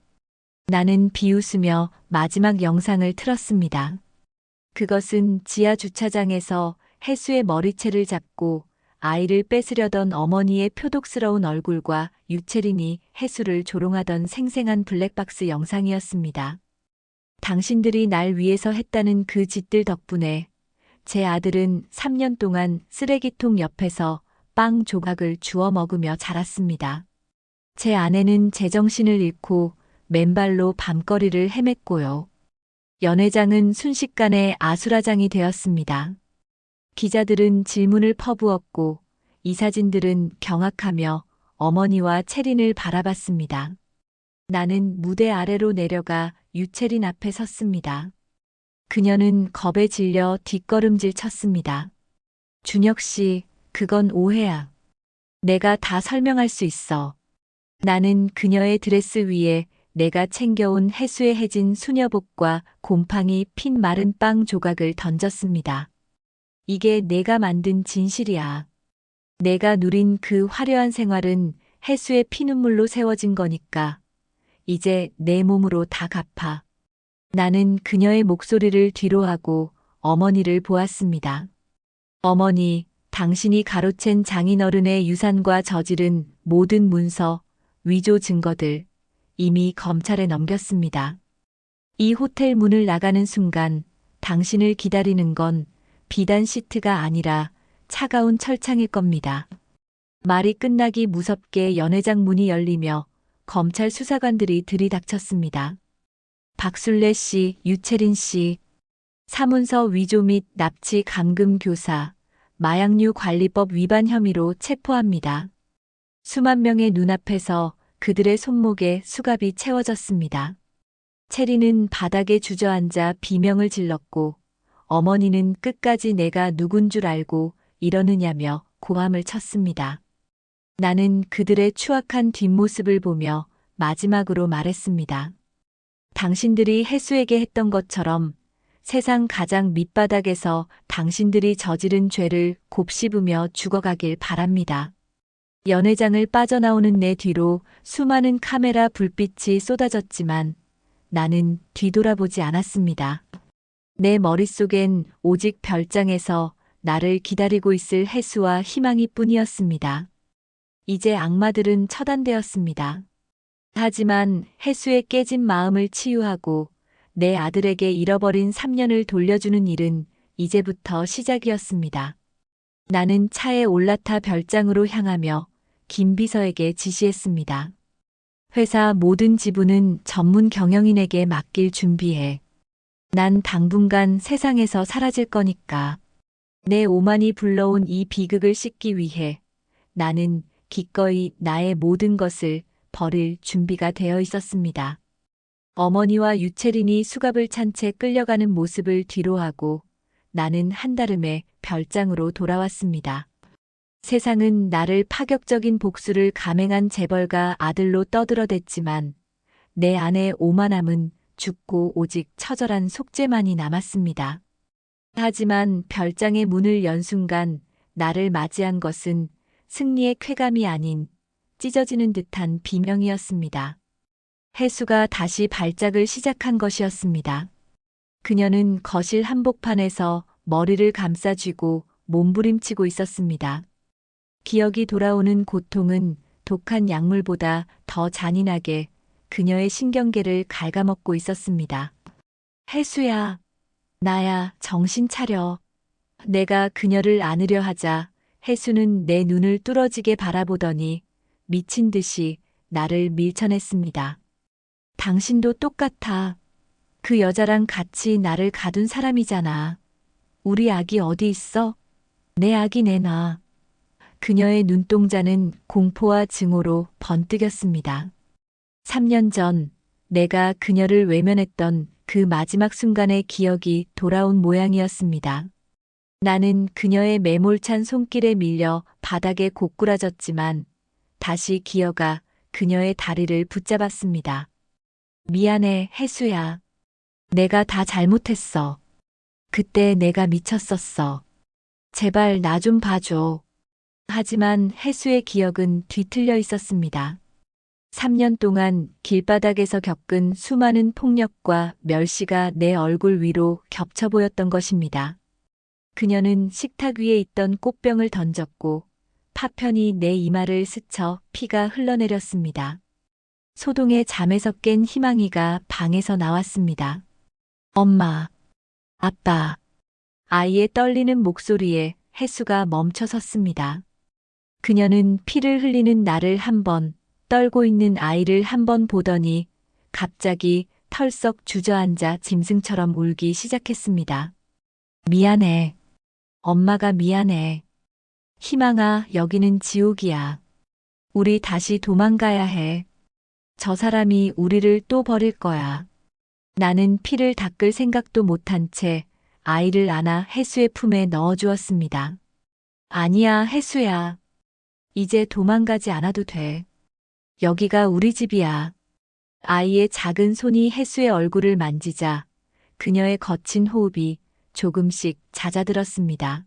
Speaker 2: 나는 비웃으며 마지막 영상을 틀었습니다. 그것은 지하 주차장에서 해수의 머리채를 잡고 아이를 뺏으려던 어머니의 표독스러운 얼굴과 유채린이 해수를 조롱하던 생생한 블랙박스 영상이었습니다. 당신들이 날 위해서 했다는 그 짓들 덕분에 제 아들은 3년 동안 쓰레기통 옆에서 빵 조각을 주워 먹으며 자랐습니다. 제 아내는 제정신을 잃고 맨발로 밤거리를 헤맸고요. 연회장은 순식간에 아수라장이 되었습니다. 기자들은 질문을 퍼부었고 이사진들은 경악하며 어머니와 채린을 바라봤습니다. 나는 무대 아래로 내려가 유채린 앞에 섰습니다. 그녀는 겁에 질려 뒷걸음질 쳤습니다. 준혁 씨, 그건 오해야. 내가 다 설명할 수 있어. 나는 그녀의 드레스 위에 내가 챙겨온 해수에 해진 수녀복과 곰팡이 핀 마른 빵 조각을 던졌습니다. 이게 내가 만든 진실이야. 내가 누린 그 화려한 생활은 해수의 피눈물로 세워진 거니까 이제 내 몸으로 다 갚아. 나는 그녀의 목소리를 뒤로하고 어머니를 보았습니다. 어머니, 당신이 가로챈 장인어른의 유산과 저지른 모든 문서, 위조 증거들 이미 검찰에 넘겼습니다. 이 호텔 문을 나가는 순간 당신을 기다리는 건 비단 시트가 아니라 차가운 철창일 겁니다. 말이 끝나기 무섭게 연회장 문이 열리며 검찰 수사관들이 들이닥쳤습니다. 박술래 씨, 유채린 씨, 사문서 위조 및 납치 감금 교사, 마약류 관리법 위반 혐의로 체포합니다. 수만 명의 눈앞에서 그들의 손목에 수갑이 채워졌습니다. 체리는 바닥에 주저앉아 비명을 질렀고 어머니는 끝까지 내가 누군 줄 알고 이러느냐며 고함을 쳤습니다. 나는 그들의 추악한 뒷모습을 보며 마지막으로 말했습니다. 당신들이 해수에게 했던 것처럼 세상 가장 밑바닥에서 당신들이 저지른 죄를 곱씹으며 죽어가길 바랍니다. 연회장을 빠져나오는 내 뒤로 수많은 카메라 불빛이 쏟아졌지만 나는 뒤돌아보지 않았습니다. 내 머릿속엔 오직 별장에서 나를 기다리고 있을 해수와 희망이 뿐이었습니다. 이제 악마들은 처단되었습니다. 하지만 해수의 깨진 마음을 치유하고 내 아들에게 잃어버린 3년을 돌려주는 일은 이제부터 시작이었습니다. 나는 차에 올라타 별장으로 향하며 김 비서에게 지시했습니다. 회사 모든 지분은 전문 경영인에게 맡길 준비해. 난 당분간 세상에서 사라질 거니까. 내 오만이 불러온 이 비극을 씻기 위해 나는 기꺼이 나의 모든 것을 버릴 준비가 되어 있었습니다. 어머니와 유채린이 수갑을 찬 채 끌려가는 모습을 뒤로하고 나는 한달음에 별장으로 돌아왔습니다. 세상은 나를 파격적인 복수를 감행한 재벌가 아들로 떠들어댔지만 내 안의 오만함은 죽고 오직 처절한 속죄만이 남았습니다. 하지만 별장의 문을 연 순간 나를 맞이한 것은 승리의 쾌감이 아닌 찢어지는 듯한 비명이었습니다. 해수가 다시 발작을 시작한 것이었습니다. 그녀는 거실 한복판에서 머리를 감싸쥐고 몸부림치고 있었습니다. 기억이 돌아오는 고통은 독한 약물보다 더 잔인하게 그녀의 신경계를 갉아먹고 있었습니다. 해수야, 나야, 정신 차려. 내가 그녀를 안으려 하자 해수는 내 눈을 뚫어지게 바라보더니 미친 듯이 나를 밀쳐냈습니다. 당신도 똑같아. 그 여자랑 같이 나를 가둔 사람이잖아. 우리 아기 어디 있어? 내 아기 내놔. 그녀의 눈동자는 공포와 증오로 번뜩였습니다. 3년 전 내가 그녀를 외면했던 그 마지막 순간의 기억이 돌아온 모양이었습니다. 나는 그녀의 매몰찬 손길에 밀려 바닥에 고꾸라졌지만 다시 기어가 그녀의 다리를 붙잡았습니다. 미안해, 해수야. 내가 다 잘못했어. 그때 내가 미쳤었어. 제발 나 좀 봐줘. 하지만 해수의 기억은 뒤틀려 있었습니다. 3년 동안 길바닥에서 겪은 수많은 폭력과 멸시가 내 얼굴 위로 겹쳐 보였던 것입니다. 그녀는 식탁 위에 있던 꽃병을 던졌고 파편이 내 이마를 스쳐 피가 흘러내렸습니다. 소동의 잠에서 깬 희망이가 방에서 나왔습니다. 엄마, 아빠. 아이의 떨리는 목소리에 혜수가 멈춰 섰습니다. 그녀는 피를 흘리는 나를 한 번, 떨고 있는 아이를 한 번 보더니 갑자기 털썩 주저앉아 짐승처럼 울기 시작했습니다. 미안해. 엄마가 미안해. 희망아, 여기는 지옥이야. 우리 다시 도망가야 해. 저 사람이 우리를 또 버릴 거야. 나는 피를 닦을 생각도 못한 채 아이를 안아 혜수의 품에 넣어주었습니다. 아니야, 혜수야. 이제 도망가지 않아도 돼. 여기가 우리 집이야. 아이의 작은 손이 혜수의 얼굴을 만지자 그녀의 거친 호흡이 조금씩 잦아들었습니다.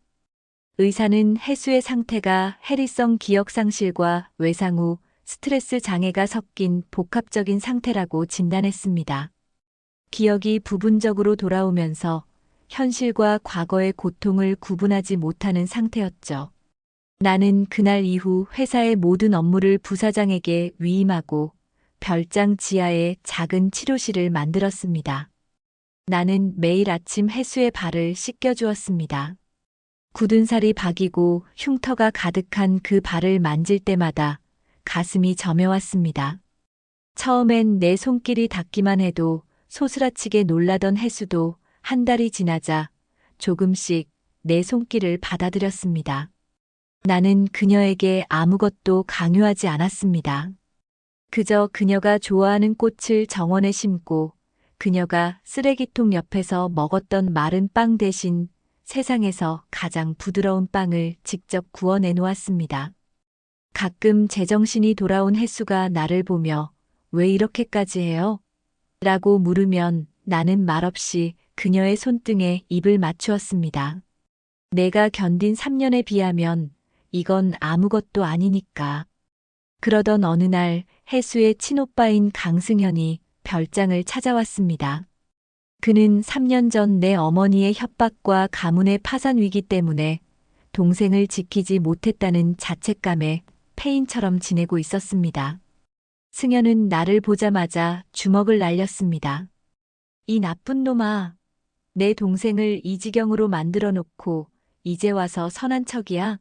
Speaker 2: 의사는 혜수의 상태가 해리성 기억 상실과 외상 후 스트레스 장애가 섞인 복합적인 상태라고 진단했습니다. 기억이 부분적으로 돌아오면서 현실과 과거의 고통을 구분하지 못하는 상태였죠. 나는 그날 이후 회사의 모든 업무를 부사장에게 위임하고 별장 지하에 작은 치료실을 만들었습니다. 나는 매일 아침 혜수의 발을 씻겨주었습니다. 굳은 살이 박이고 흉터가 가득한 그 발을 만질 때마다 가슴이 저며왔습니다. 처음엔 내 손길이 닿기만 해도 소스라치게 놀라던 혜수도 한 달이 지나자 조금씩 내 손길을 받아들였습니다. 나는 그녀에게 아무것도 강요하지 않았습니다. 그저 그녀가 좋아하는 꽃을 정원에 심고 그녀가 쓰레기통 옆에서 먹었던 마른 빵 대신 세상에서 가장 부드러운 빵을 직접 구워내 놓았습니다. 가끔 제정신이 돌아온 혜수가 나를 보며 왜 이렇게까지 해요? 라고 물으면 나는 말없이 그녀의 손등에 입을 맞추었습니다. 내가 견딘 3년에 비하면 이건 아무것도 아니니까. 그러던 어느 날 혜수의 친오빠인 강승현이 별장을 찾아왔습니다. 그는 3년 전 내 어머니의 협박과 가문의 파산 위기 때문에 동생을 지키지 못했다는 자책감에 폐인처럼 지내고 있었습니다. 승현은 나를 보자마자 주먹을 날렸습니다. 이 나쁜 놈아, 내 동생을 이 지경으로 만들어 놓고 이제 와서 선한 척이야?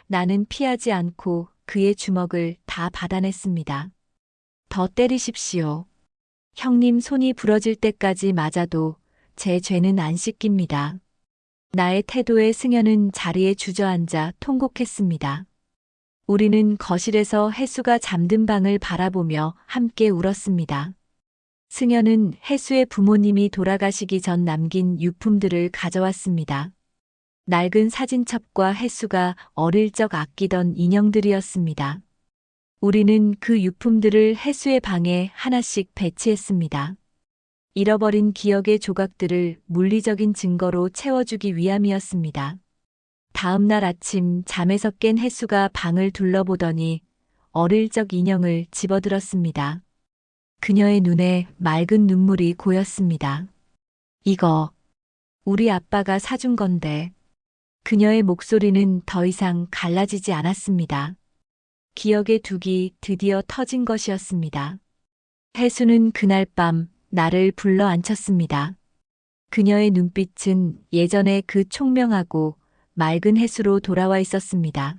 Speaker 2: 나는 피하지 않고 그의 주먹을 다 받아냈습니다. 더 때리십시오. 형님 손이 부러질 때까지 맞아도 제 죄는 안 씻깁니다. 나의 태도에 승현은 자리에 주저앉아 통곡했습니다. 우리는 거실에서 혜수가 잠든 방을 바라보며 함께 울었습니다. 승현은 혜수의 부모님이 돌아가시기 전 남긴 유품들을 가져왔습니다. 낡은 사진첩과 혜수가 어릴 적 아끼던 인형들이었습니다. 우리는 그 유품들을 혜수의 방에 하나씩 배치했습니다. 잃어버린 기억의 조각들을 물리적인 증거로 채워주기 위함이었습니다. 다음 날 아침 잠에서 깬 혜수가 방을 둘러보더니 어릴 적 인형을 집어들었습니다. 그녀의 눈에 맑은 눈물이 고였습니다. 이거 우리 아빠가 사준 건데. 그녀의 목소리는 더 이상 갈라지지 않았습니다. 기억의 둑이 드디어 터진 것이었습니다. 혜수는 그날 밤 나를 불러 앉혔습니다. 그녀의 눈빛은 예전의 그 총명하고 맑은 혜수로 돌아와 있었습니다.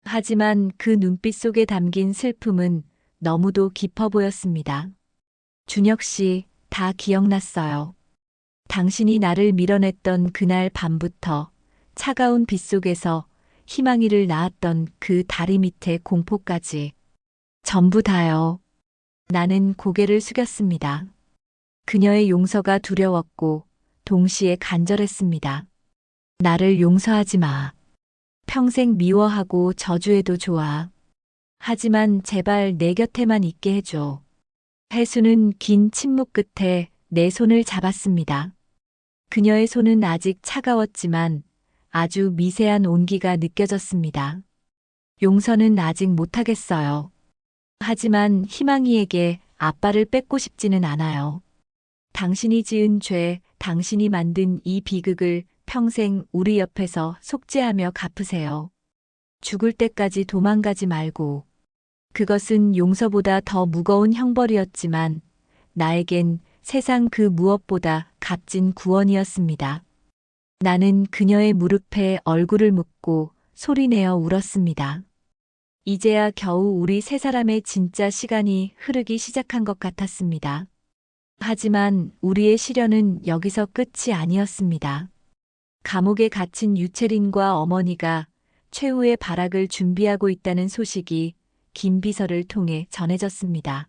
Speaker 2: 하지만 그 눈빛 속에 담긴 슬픔은 너무도 깊어 보였습니다. 준혁 씨, 다 기억났어요. 당신이 나를 밀어냈던 그날 밤부터 차가운 빛 속에서 희망이를 낳았던 그 다리 밑의 공포까지. 전부 다요. 나는 고개를 숙였습니다. 그녀의 용서가 두려웠고 동시에 간절했습니다. 나를 용서하지 마. 평생 미워하고 저주해도 좋아. 하지만 제발 내 곁에만 있게 해줘. 혜수는 긴 침묵 끝에 내 손을 잡았습니다. 그녀의 손은 아직 차가웠지만 아주 미세한 온기가 느껴졌습니다. 용서는 아직 못하겠어요. 하지만 희망이에게 아빠를 뺏고 싶지는 않아요. 당신이 지은 죄, 당신이 만든 이 비극을 평생 우리 옆에서 속죄하며 갚으세요. 죽을 때까지 도망가지 말고. 그것은 용서보다 더 무거운 형벌이었지만 나에겐 세상 그 무엇보다 값진 구원이었습니다. 나는 그녀의 무릎에 얼굴을 묻고 소리내어 울었습니다. 이제야 겨우 우리 세 사람의 진짜 시간이 흐르기 시작한 것 같았습니다. 하지만 우리의 시련은 여기서 끝이 아니었습니다. 감옥에 갇힌 유채린과 어머니가 최후의 발악을 준비하고 있다는 소식이 김 비서를 통해 전해졌습니다.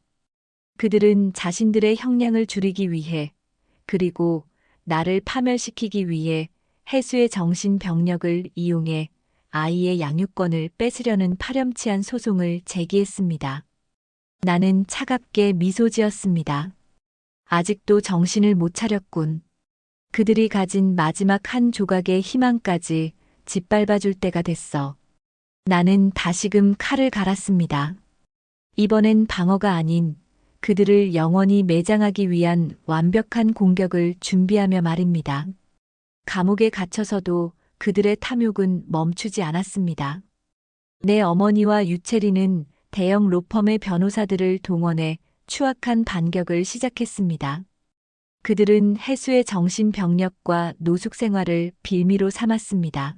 Speaker 2: 그들은 자신들의 형량을 줄이기 위해 그리고 나를 파멸시키기 위해 해수의 정신병력을 이용해 아이의 양육권을 뺏으려는 파렴치한 소송을 제기했습니다. 나는 차갑게 미소 지었습니다. 아직도 정신을 못 차렸군. 그들이 가진 마지막 한 조각의 희망까지 짓밟아줄 때가 됐어. 나는 다시금 칼을 갈았습니다. 이번엔 방어가 아닌 그들을 영원히 매장하기 위한 완벽한 공격을 준비하며 말입니다. 감옥에 갇혀서도 그들의 탐욕은 멈추지 않았습니다. 내 어머니와 유채리는 대형 로펌의 변호사들을 동원해 추악한 반격을 시작했습니다. 그들은 해수의 정신병력과 노숙 생활을 빌미로 삼았습니다.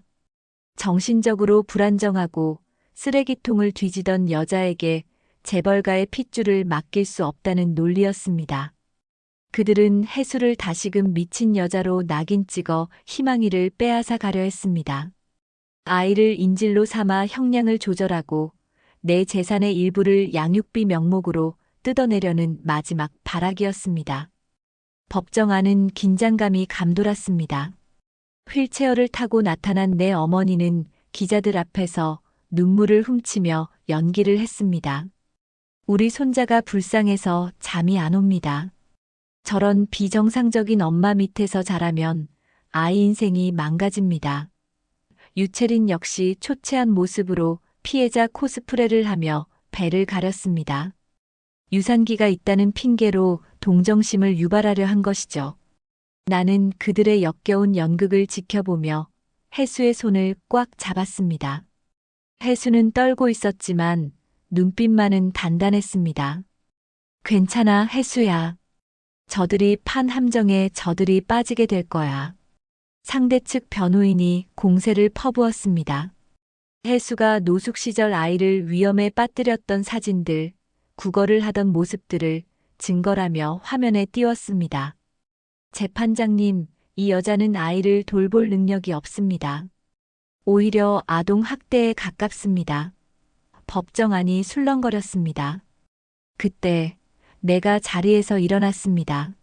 Speaker 2: 정신적으로 불안정하고 쓰레기통을 뒤지던 여자에게 재벌가의 핏줄을 맡길 수 없다는 논리였습니다. 그들은 해수를 다시금 미친 여자로 낙인 찍어 희망이를 빼앗아 가려 했습니다. 아이를 인질로 삼아 형량을 조절하고 내 재산의 일부를 양육비 명목으로 뜯어내려는 마지막 발악이었습니다. 법정 안은 긴장감이 감돌았습니다. 휠체어를 타고 나타난 내 어머니는 기자들 앞에서 눈물을 훔치며 연기를 했습니다. 우리 손자가 불쌍해서 잠이 안 옵니다. 저런 비정상적인 엄마 밑에서 자라면 아이 인생이 망가집니다. 유채린 역시 초췌한 모습으로 피해자 코스프레를 하며 배를 가렸습니다. 유산기가 있다는 핑계로 동정심을 유발하려 한 것이죠. 나는 그들의 역겨운 연극을 지켜보며 해수의 손을 꽉 잡았습니다. 해수는 떨고 있었지만 눈빛만은 단단했습니다. 괜찮아, 해수야. 저들이 판 함정에 저들이 빠지게 될 거야. 상대 측 변호인이 공세를 퍼부었습니다. 해수가 노숙 시절 아이를 위험에 빠뜨렸던 사진들, 구걸을 하던 모습들을 증거라며 화면에 띄웠습니다. 재판장님, 이 여자는 아이를 돌볼 능력이 없습니다. 오히려 아동 학대에 가깝습니다. 법정 안이 술렁거렸습니다. 그때 내가 자리에서 일어났습니다.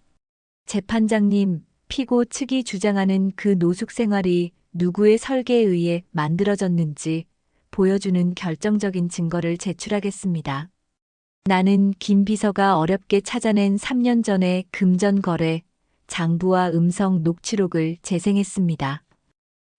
Speaker 2: 재판장님, 피고 측이 주장하는 그 노숙 생활이 누구의 설계에 의해 만들어졌는지 보여주는 결정적인 증거를 제출하겠습니다. 나는 김 비서가 어렵게 찾아낸 3년 전의 금전 거래, 장부와 음성 녹취록을 재생했습니다.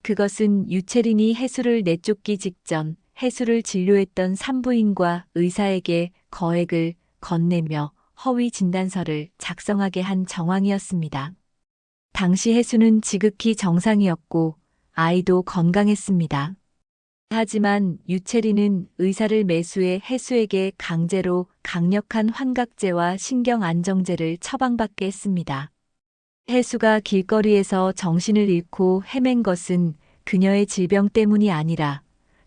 Speaker 2: 그것은 유채린이 해수를 내쫓기 직전 해수를 진료했던 산부인과 의사에게 거액을 건네며 허위 진단서를 작성하게 한 정황이었습니다. 당시 해수는 지극히 정상이었고 아이도 건강했습니다. 하지만 유채린은 의사를 매수해 해수에게 강제로 강력한 환각제와 신경안정제를 처방받게 했습니다. 해수가 길거리에서 정신을 잃고 헤맨 것은 그녀의 질병 때문이 아니라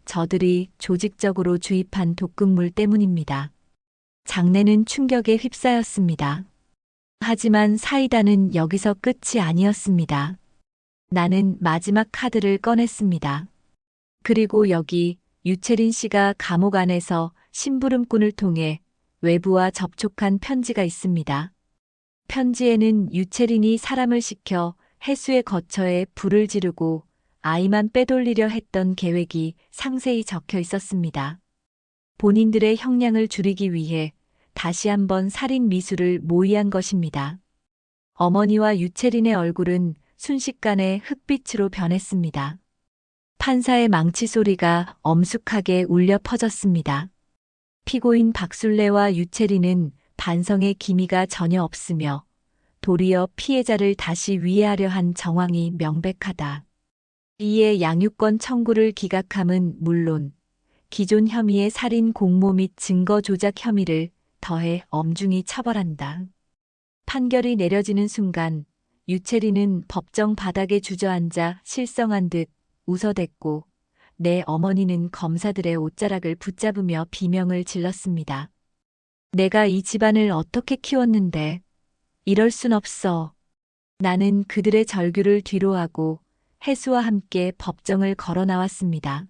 Speaker 2: 저들이 조직적으로 주입한 독극물 때문입니다. 장례는 충격에 휩싸였습니다. 하지만 사이다는 여기서 끝이 아니었습니다. 나는 마지막 카드를 꺼냈습니다. 그리고 여기 유채린 씨가 감옥 안에서 심부름꾼을 통해 외부와 접촉한 편지가 있습니다. 편지에는 유채린이 사람을 시켜 해수의 거처에 불을 지르고 아이만 빼돌리려 했던 계획이 상세히 적혀 있었습니다. 본인들의 형량을 줄이기 위해 다시 한번 살인 미수를 모의한 것입니다. 어머니와 유채린의 얼굴은 순식간에 흑빛으로 변했습니다. 판사의 망치 소리가 엄숙하게 울려 퍼졌습니다. 피고인 박술래와 유채리는 반성의 기미가 전혀 없으며 도리어 피해자를 다시 위해하려 한 정황이 명백하다. 이에 양육권 청구를 기각함은 물론 기존 혐의의 살인 공모 및 증거 조작 혐의를 더해 엄중히 처벌한다. 판결이 내려지는 순간 유채리는 법정 바닥에 주저앉아 실성한 듯 웃어댔고 내 어머니는 검사들의 옷자락을 붙잡으며 비명을 질렀습니다. 내가 이 집안을 어떻게 키웠는데 이럴 순 없어. 나는 그들의 절규를 뒤로하고 해수와 함께 법정을 걸어 나왔습니다.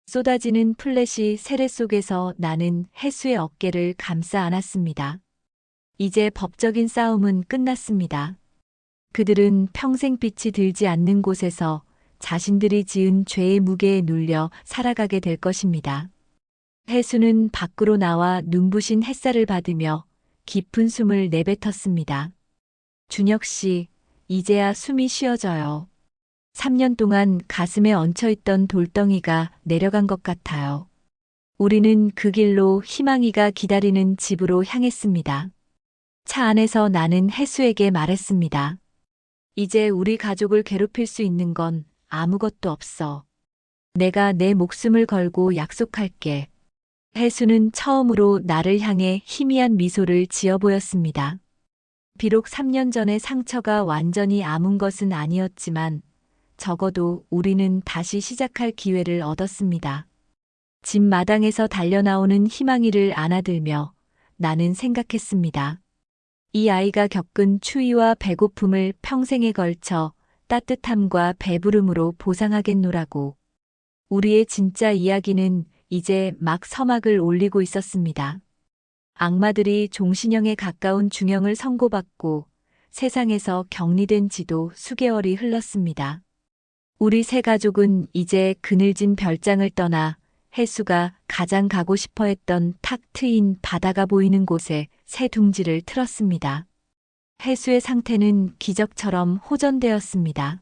Speaker 2: 쏟아지는 플래시 세례 속에서 나는 해수의 어깨를 감싸 안았습니다. 이제 법적인 싸움은 끝났습니다. 그들은 평생 빛이 들지 않는 곳에서 자신들이 지은 죄의 무게에 눌려 살아가게 될 것입니다. 해수는 밖으로 나와 눈부신 햇살을 받으며 깊은 숨을 내뱉었습니다. 준혁 씨, 이제야 숨이 쉬어져요. 3년 동안 가슴에 얹혀있던 돌덩이가 내려간 것 같아요. 우리는 그 길로 희망이가 기다리는 집으로 향했습니다. 차 안에서 나는 해수에게 말했습니다. 이제 우리 가족을 괴롭힐 수 있는 건 아무것도 없어. 내가 내 목숨을 걸고 약속할게. 해수는 처음으로 나를 향해 희미한 미소를 지어 보였습니다. 비록 3년 전의 상처가 완전히 아문 것은 아니었지만 적어도 우리는 다시 시작할 기회를 얻었습니다. 집 마당에서 달려나오는 희망이를 안아들며 나는 생각했습니다. 이 아이가 겪은 추위와 배고픔을 평생에 걸쳐 따뜻함과 배부름으로 보상하겠노라고. 우리의 진짜 이야기는 이제 막 서막을 올리고 있었습니다. 악마들이 종신형에 가까운 중형을 선고받고 세상에서 격리된 지도 수개월이 흘렀습니다. 우리 세 가족은 이제 그늘진 별장을 떠나 해수가 가장 가고 싶어 했던 탁 트인 바다가 보이는 곳에 새 둥지를 틀었습니다. 해수의 상태는 기적처럼 호전되었습니다.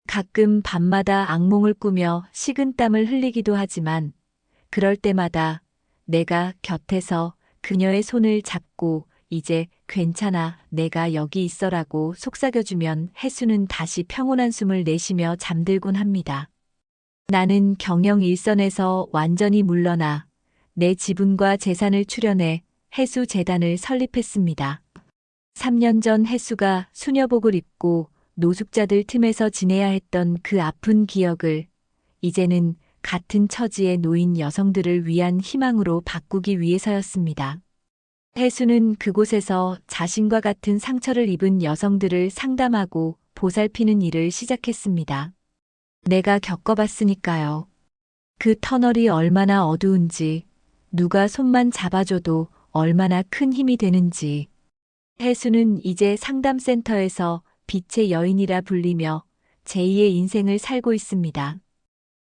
Speaker 2: 가끔 밤마다 악몽을 꾸며 식은땀을 흘리기도 하지만 그럴 때마다 내가 곁에서 그녀의 손을 잡고 이제 괜찮아, 내가 여기 있어라고 속삭여주면 해수는 다시 평온한 숨을 내쉬며 잠들곤 합니다. 나는 경영 일선에서 완전히 물러나 내 지분과 재산을 출연해 해수 재단을 설립했습니다. 3년 전 해수가 수녀복을 입고 노숙자들 틈에서 지내야 했던 그 아픈 기억을 이제는 같은 처지에 놓인 여성들을 위한 희망으로 바꾸기 위해서였습니다. 해수는 그곳에서 자신과 같은 상처를 입은 여성들을 상담하고 보살피는 일을 시작했습니다. 내가 겪어봤으니까요. 그 터널이 얼마나 어두운지, 누가 손만 잡아줘도 얼마나 큰 힘이 되는지. 해수는 이제 상담센터에서 빛의 여인이라 불리며 제2의 인생을 살고 있습니다.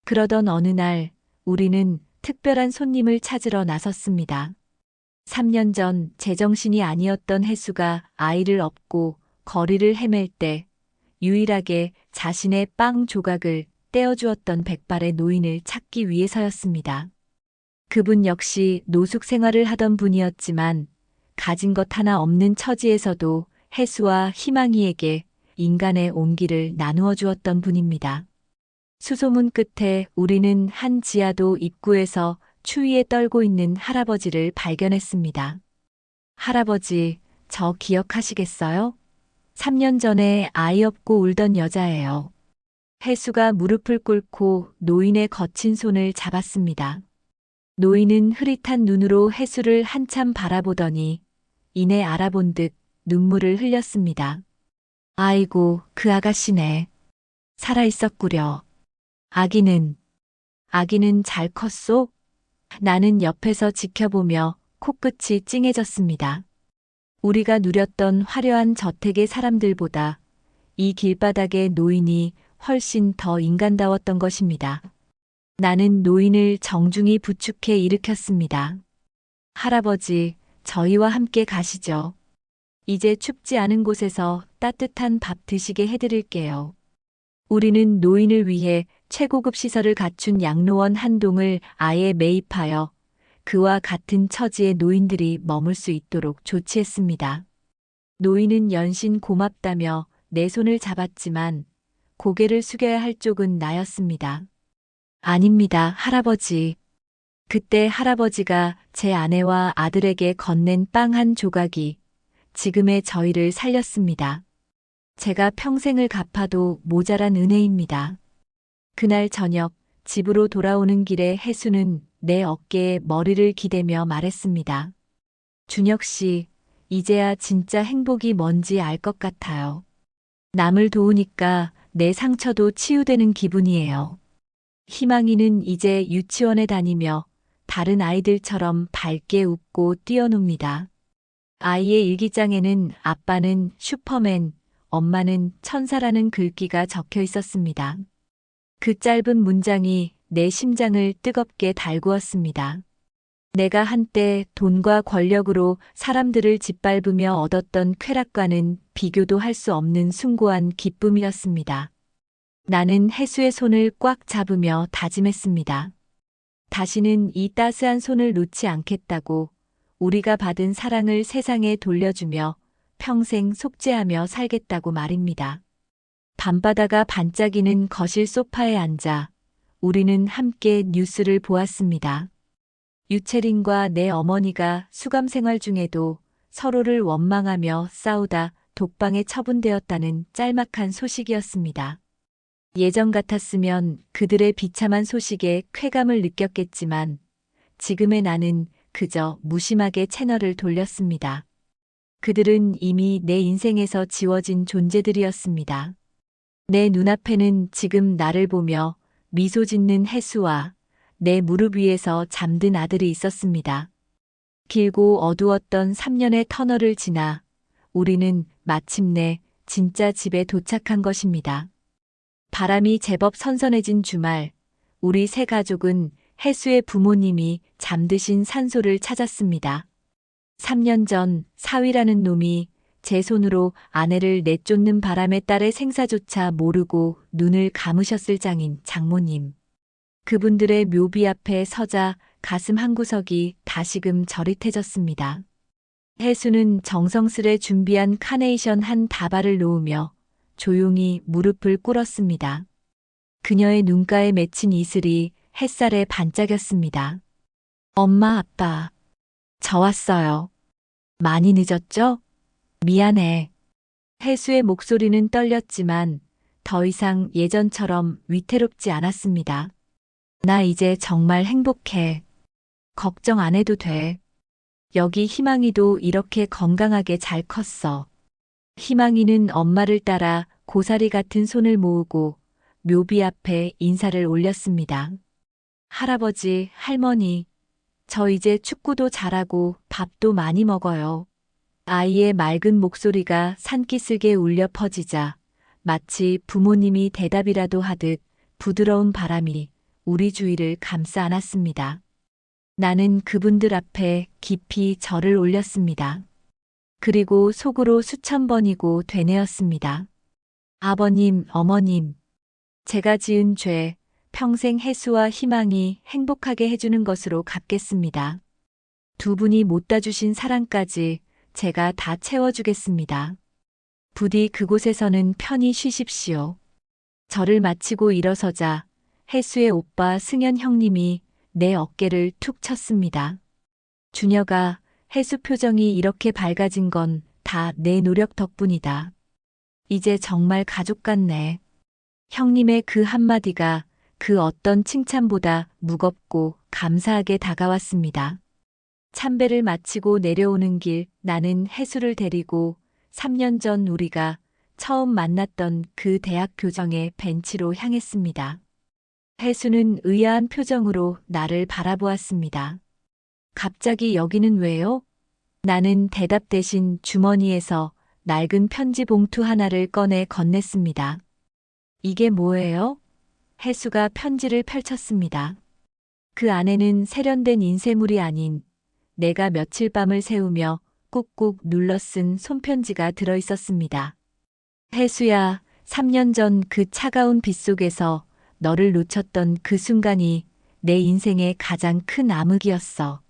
Speaker 2: 그러던 어느 날 우리는 특별한 손님을 찾으러 나섰습니다. 3년 전 제정신이 아니었던 해수가 아이를 업고 거리를 헤맬 때 유일하게 자신의 빵 조각을 떼어주었던 백발의 노인을 찾기 위해서였습니다. 그분 역시 노숙 생활을 하던 분이었지만 가진 것 하나 없는 처지에서도 해수와 희망이에게 인간의 온기를 나누어 주었던 분입니다. 수소문 끝에 우리는 한 지하도 입구에서 추위에 떨고 있는 할아버지를 발견했습니다. 할아버지, 저 기억하시겠어요? 3년 전에 아이 업고 울던 여자예요. 해수가 무릎을 꿇고 노인의 거친 손을 잡았습니다. 노인은 흐릿한 눈으로 해수를 한참 바라보더니 이내 알아본 듯 눈물을 흘렸습니다. 아이고, 그 아가씨네. 살아있었구려. 아기는 잘 컸소? 나는 옆에서 지켜보며 코끝이 찡해졌습니다. 우리가 누렸던 화려한 저택의 사람들보다 이 길바닥의 노인이 훨씬 더 인간다웠던 것입니다. 나는 노인을 정중히 부축해 일으켰습니다. 할아버지, 저희와 함께 가시죠. 이제 춥지 않은 곳에서 따뜻한 밥 드시게 해드릴게요. 우리는 노인을 위해 최고급 시설을 갖춘 양로원 한 동을 아예 매입하여 그와 같은 처지의 노인들이 머물 수 있도록 조치했습니다. 노인은 연신 고맙다며 내 손을 잡았지만 고개를 숙여야 할 쪽은 나였습니다. 아닙니다, 할아버지. 그때 할아버지가 제 아내와 아들에게 건넨 빵 한 조각이 지금의 저희를 살렸습니다. 제가 평생을 갚아도 모자란 은혜입니다. 그날 저녁 집으로 돌아오는 길에 혜수는 내 어깨에 머리를 기대며 말했습니다. 준혁 씨, 이제야 진짜 행복이 뭔지 알 것 같아요. 남을 도우니까 내 상처도 치유되는 기분이에요. 희망이는 이제 유치원에 다니며 다른 아이들처럼 밝게 웃고 뛰어놉니다. 아이의 일기장에는 아빠는 슈퍼맨, 엄마는 천사라는 글귀가 적혀 있었습니다. 그 짧은 문장이 내 심장을 뜨겁게 달구었습니다. 내가 한때 돈과 권력으로 사람들을 짓밟으며 얻었던 쾌락과는 비교도 할 수 없는 숭고한 기쁨이었습니다. 나는 혜수의 손을 꽉 잡으며 다짐했습니다. 다시는 이 따스한 손을 놓지 않겠다고, 우리가 받은 사랑을 세상에 돌려주며 평생 속죄하며 살겠다고 말입니다. 밤바다가 반짝이는 거실 소파에 앉아 우리는 함께 뉴스를 보았습니다. 유채린과 내 어머니가 수감 생활 중에도 서로를 원망하며 싸우다 독방에 처분되었다는 짤막한 소식이었습니다. 예전 같았으면 그들의 비참한 소식에 쾌감을 느꼈겠지만 지금의 나는 그저 무심하게 채널을 돌렸습니다. 그들은 이미 내 인생에서 지워진 존재들이었습니다. 내 눈앞에는 지금 나를 보며 미소 짓는 혜수와 내 무릎 위에서 잠든 아들이 있었습니다. 길고 어두웠던 3년의 터널을 지나 우리는 마침내 진짜 집에 도착한 것입니다. 바람이 제법 선선해진 주말, 우리 세 가족은 혜수의 부모님이 잠드신 산소를 찾았습니다. 3년 전 사위라는 놈이 제 손으로 아내를 내쫓는 바람에 딸의 생사조차 모르고 눈을 감으셨을 장인 장모님. 그분들의 묘비 앞에 서자 가슴 한구석이 다시금 저릿해졌습니다. 혜수는 정성스레 준비한 카네이션 한 다발을 놓으며 조용히 무릎을 꿇었습니다. 그녀의 눈가에 맺힌 이슬이 햇살에 반짝였습니다. 엄마, 아빠, 저 왔어요. 많이 늦었죠? 미안해. 혜수의 목소리는 떨렸지만 더 이상 예전처럼 위태롭지 않았습니다. 나 이제 정말 행복해. 걱정 안 해도 돼. 여기 희망이도 이렇게 건강하게 잘 컸어. 희망이는 엄마를 따라 고사리 같은 손을 모으고 묘비 앞에 인사를 올렸습니다. 할아버지, 할머니, 저 이제 축구도 잘하고 밥도 많이 먹어요. 아이의 맑은 목소리가 산기슭에 울려 퍼지자 마치 부모님이 대답이라도 하듯 부드러운 바람이 우리 주위를 감싸 안았습니다. 나는 그분들 앞에 깊이 절을 올렸습니다. 그리고 속으로 수천 번이고 되뇌었습니다. 아버님, 어머님, 제가 지은 죄, 평생 혜수와 희망이 행복하게 해주는 것으로 갚겠습니다. 두 분이 못다 주신 사랑까지 제가 다 채워주겠습니다. 부디 그곳에서는 편히 쉬십시오. 절을 마치고 일어서자 혜수의 오빠 승현 형님이 내 어깨를 툭 쳤습니다. 준혁아, 혜수 표정이 이렇게 밝아진 건 다 내 노력 덕분이다. 이제 정말 가족 같네. 형님의 그 한마디가 그 어떤 칭찬보다 무겁고 감사하게 다가왔습니다. 참배를 마치고 내려오는 길 나는 혜수를 데리고 3년 전 우리가 처음 만났던 그 대학 교정의 벤치로 향했습니다. 혜수는 의아한 표정으로 나를 바라보았습니다. 갑자기 여기는 왜요? 나는 대답 대신 주머니에서 낡은 편지 봉투 하나를 꺼내 건넸습니다. 이게 뭐예요? 혜수가 편지를 펼쳤습니다. 그 안에는 세련된 인쇄물이 아닌 내가 며칠 밤을 새우며 꾹꾹 눌러 쓴 손편지가 들어 있었습니다. 혜수야, 3년 전 그 차가운 빛 속에서 너를 놓쳤던 그 순간이 내 인생의 가장 큰 암흑이었어.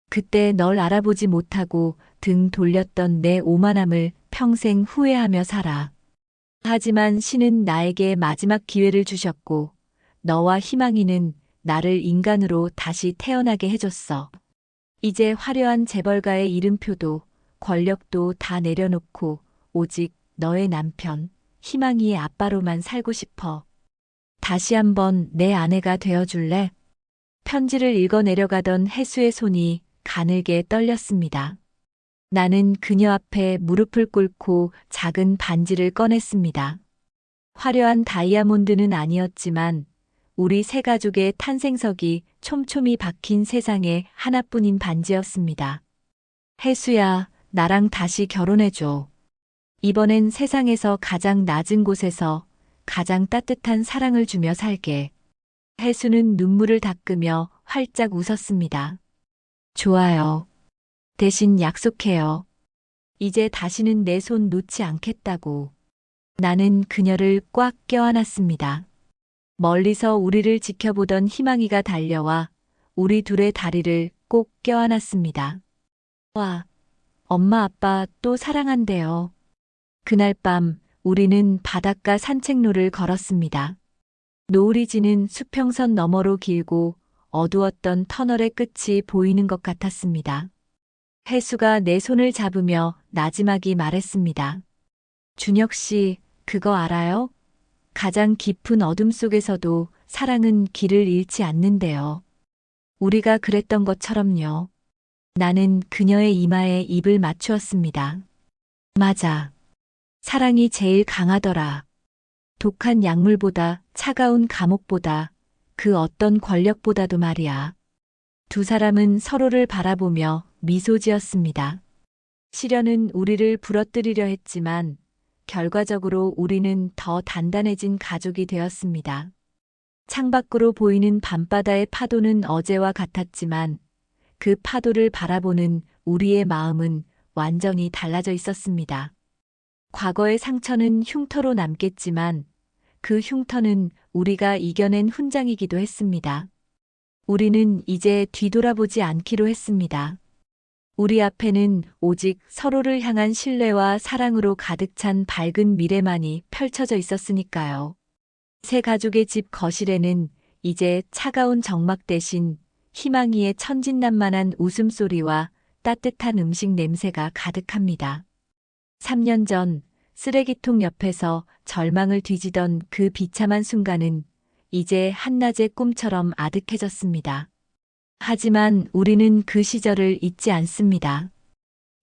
Speaker 2: 그때 널 알아보지 못하고 등 돌렸던 내 오만함을 평생 후회하며 살아. 하지만 신은 나에게 마지막 기회를 주셨고, 너와 희망이는 나를 인간으로 다시 태어나게 해줬어. 이제 화려한 재벌가의 이름표도 권력도 다 내려놓고 오직 너의 남편, 희망이의 아빠로만 살고 싶어. 다시 한번 내 아내가 되어줄래? 편지를 읽어 내려가던 해수의 손이 가늘게 떨렸습니다. 나는 그녀 앞에 무릎을 꿇고 작은 반지를 꺼냈습니다. 화려한 다이아몬드는 아니었지만 우리 세 가족의 탄생석이 촘촘히 박힌 세상에 하나뿐인 반지였습니다. 해수야, 나랑 다시 결혼해줘. 이번엔 세상에서 가장 낮은 곳에서 가장 따뜻한 사랑을 주며 살게. 해수는 눈물을 닦으며 활짝 웃었습니다. 좋아요. 대신 약속해요. 이제 다시는 내 손 놓지 않겠다고. 나는 그녀를 꽉 껴안았습니다. 멀리서 우리를 지켜보던 희망이가 달려와 우리 둘의 다리를 꼭 껴안았습니다. 와, 엄마 아빠 또 사랑한대요. 그날 밤 우리는 바닷가 산책로를 걸었습니다. 노을이 지는 수평선 너머로 길고 어두웠던 터널의 끝이 보이는 것 같았습니다. 해수가 내 손을 잡으며 나지막이 말했습니다. 준혁 씨, 그거 알아요? 가장 깊은 어둠 속에서도 사랑은 길을 잃지 않는데요. 우리가 그랬던 것처럼요. 나는 그녀의 이마에 입을 맞추었습니다. 맞아. 사랑이 제일 강하더라. 독한 약물보다, 차가운 감옥보다, 그 어떤 권력보다도 말이야. 두 사람은 서로를 바라보며 미소 지었습니다. 시련은 우리를 부러뜨리려 했지만 결과적으로 우리는 더 단단해진 가족이 되었습니다. 창밖으로 보이는 밤바다의 파도는 어제와 같았지만 그 파도를 바라보는 우리의 마음은 완전히 달라져 있었습니다. 과거의 상처는 흉터로 남겠지만 그 흉터는 우리가 이겨낸 훈장이기도 했습니다. 우리는 이제 뒤돌아보지 않기로 했습니다. 우리 앞에는 오직 서로를 향한 신뢰와 사랑으로 가득 찬 밝은 미래만이 펼쳐져 있었으니까요. 세 가족의 집 거실에는 이제 차가운 정막 대신 희망이의 천진난만한 웃음소리와 따뜻한 음식 냄새가 가득합니다. 3년 전 쓰레기통 옆에서 절망을 뒤지던 그 비참한 순간은 이제 한낮의 꿈처럼 아득해졌습니다. 하지만 우리는 그 시절을 잊지 않습니다.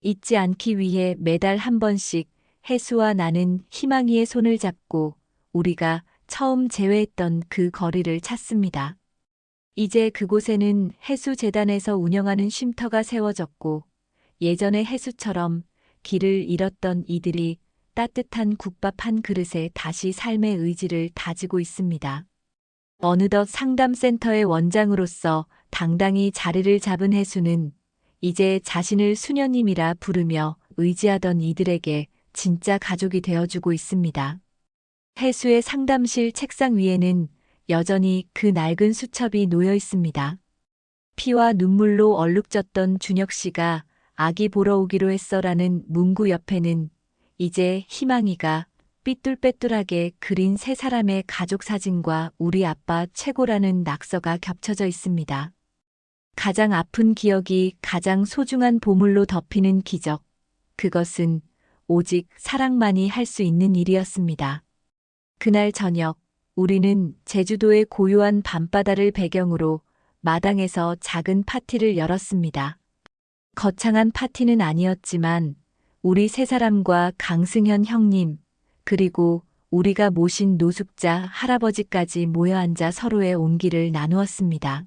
Speaker 2: 잊지 않기 위해 매달 한 번씩 해수와 나는 희망이의 손을 잡고 우리가 처음 재회했던 그 거리를 찾습니다. 이제 그곳에는 해수재단에서 운영하는 쉼터가 세워졌고 예전의 해수처럼 길을 잃었던 이들이 따뜻한 국밥 한 그릇에 다시 삶의 의지를 다지고 있습니다. 어느덧 상담센터의 원장으로서 당당히 자리를 잡은 해수는 이제 자신을 수녀님이라 부르며 의지하던 이들에게 진짜 가족이 되어주고 있습니다. 해수의 상담실 책상 위에는 여전히 그 낡은 수첩이 놓여 있습니다. 피와 눈물로 얼룩졌던 준혁 씨가 아기 보러 오기로 했어라는 문구 옆에는 이제 희망이가 삐뚤빼뚤하게 그린 세 사람의 가족 사진과 우리 아빠 최고라는 낙서가 겹쳐져 있습니다. 가장 아픈 기억이 가장 소중한 보물로 덮이는 기적. 그것은 오직 사랑만이 할 수 있는 일이었습니다. 그날 저녁, 우리는 제주도의 고요한 밤바다를 배경으로 마당에서 작은 파티를 열었습니다. 거창한 파티는 아니었지만 우리 세 사람과 강승현 형님, 그리고 우리가 모신 노숙자 할아버지까지 모여 앉아 서로의 온기를 나누었습니다.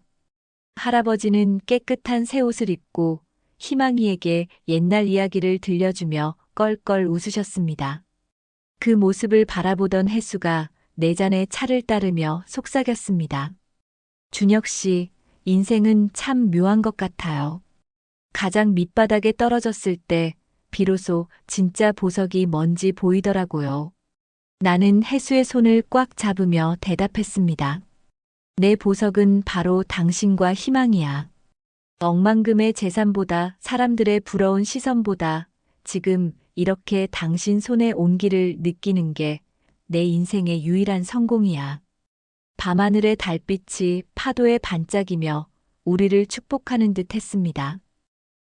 Speaker 2: 할아버지는 깨끗한 새 옷을 입고 희망이에게 옛날 이야기를 들려주며 껄껄 웃으셨습니다. 그 모습을 바라보던 해수가 네 잔의 차를 따르며 속삭였습니다. 준혁 씨, 인생은 참 묘한 것 같아요. 가장 밑바닥에 떨어졌을 때 비로소 진짜 보석이 뭔지 보이더라고요. 나는 해수의 손을 꽉 잡으며 대답했습니다. 내 보석은 바로 당신과 희망이야. 억만금의 재산보다 사람들의 부러운 시선보다 지금 이렇게 당신 손에 온기를 느끼는 게 내 인생의 유일한 성공이야. 밤하늘의 달빛이 파도에 반짝이며 우리를 축복하는 듯 했습니다.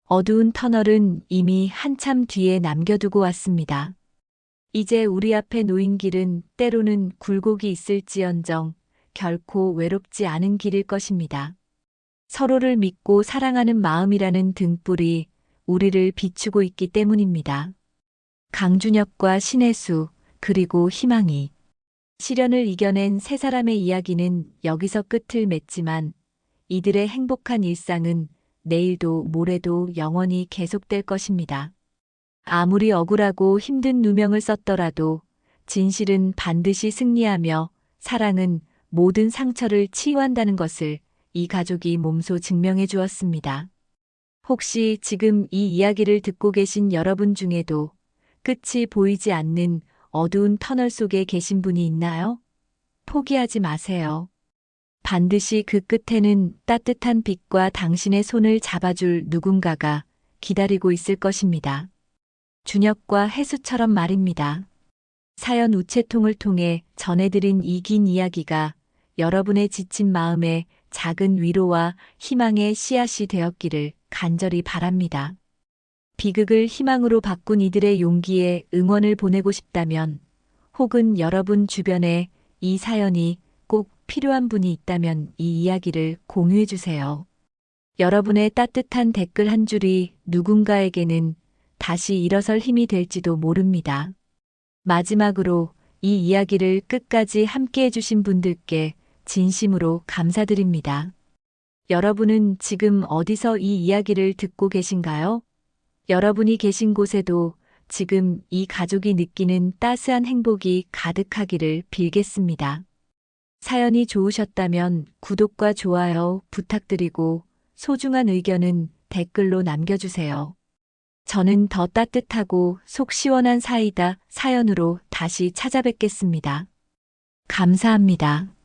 Speaker 2: 어두운 터널은 이미 한참 뒤에 남겨두고 왔습니다. 이제 우리 앞에 놓인 길은 때로는 굴곡이 있을지언정 결코 외롭지 않은 길일 것입니다. 서로를 믿고 사랑하는 마음이라는 등불이 우리를 비추고 있기 때문입니다. 강준혁과 신혜수, 그리고 희망이. 시련을 이겨낸 세 사람의 이야기는 여기서 끝을 맺지만 이들의 행복한 일상은 내일도 모레도 영원히 계속될 것입니다. 아무리 억울하고 힘든 누명을 썼더라도 진실은 반드시 승리하며 사랑은 모든 상처를 치유한다는 것을 이 가족이 몸소 증명해 주었습니다. 혹시 지금 이 이야기를 듣고 계신 여러분 중에도 끝이 보이지 않는 어두운 터널 속에 계신 분이 있나요? 포기하지 마세요. 반드시 그 끝에는 따뜻한 빛과 당신의 손을 잡아줄 누군가가 기다리고 있을 것입니다. 준혁과 혜수처럼 말입니다. 사연 우체통을 통해 전해드린 이 긴 이야기가 여러분의 지친 마음에 작은 위로와 희망의 씨앗이 되었기를 간절히 바랍니다. 비극을 희망으로 바꾼 이들의 용기에 응원을 보내고 싶다면, 혹은 여러분 주변에 이 사연이 꼭 필요한 분이 있다면 이 이야기를 공유해 주세요. 여러분의 따뜻한 댓글 한 줄이 누군가에게는 다시 일어설 힘이 될지도 모릅니다. 마지막으로 이 이야기를 끝까지 함께 해주신 분들께 진심으로 감사드립니다. 여러분은 지금 어디서 이 이야기를 듣고 계신가요? 여러분이 계신 곳에도 지금 이 가족이 느끼는 따스한 행복이 가득하기를 빌겠습니다. 사연이 좋으셨다면 구독과 좋아요 부탁드리고 소중한 의견은 댓글로 남겨주세요. 저는 더 따뜻하고 속 시원한 사이다 사연으로 다시 찾아뵙겠습니다. 감사합니다.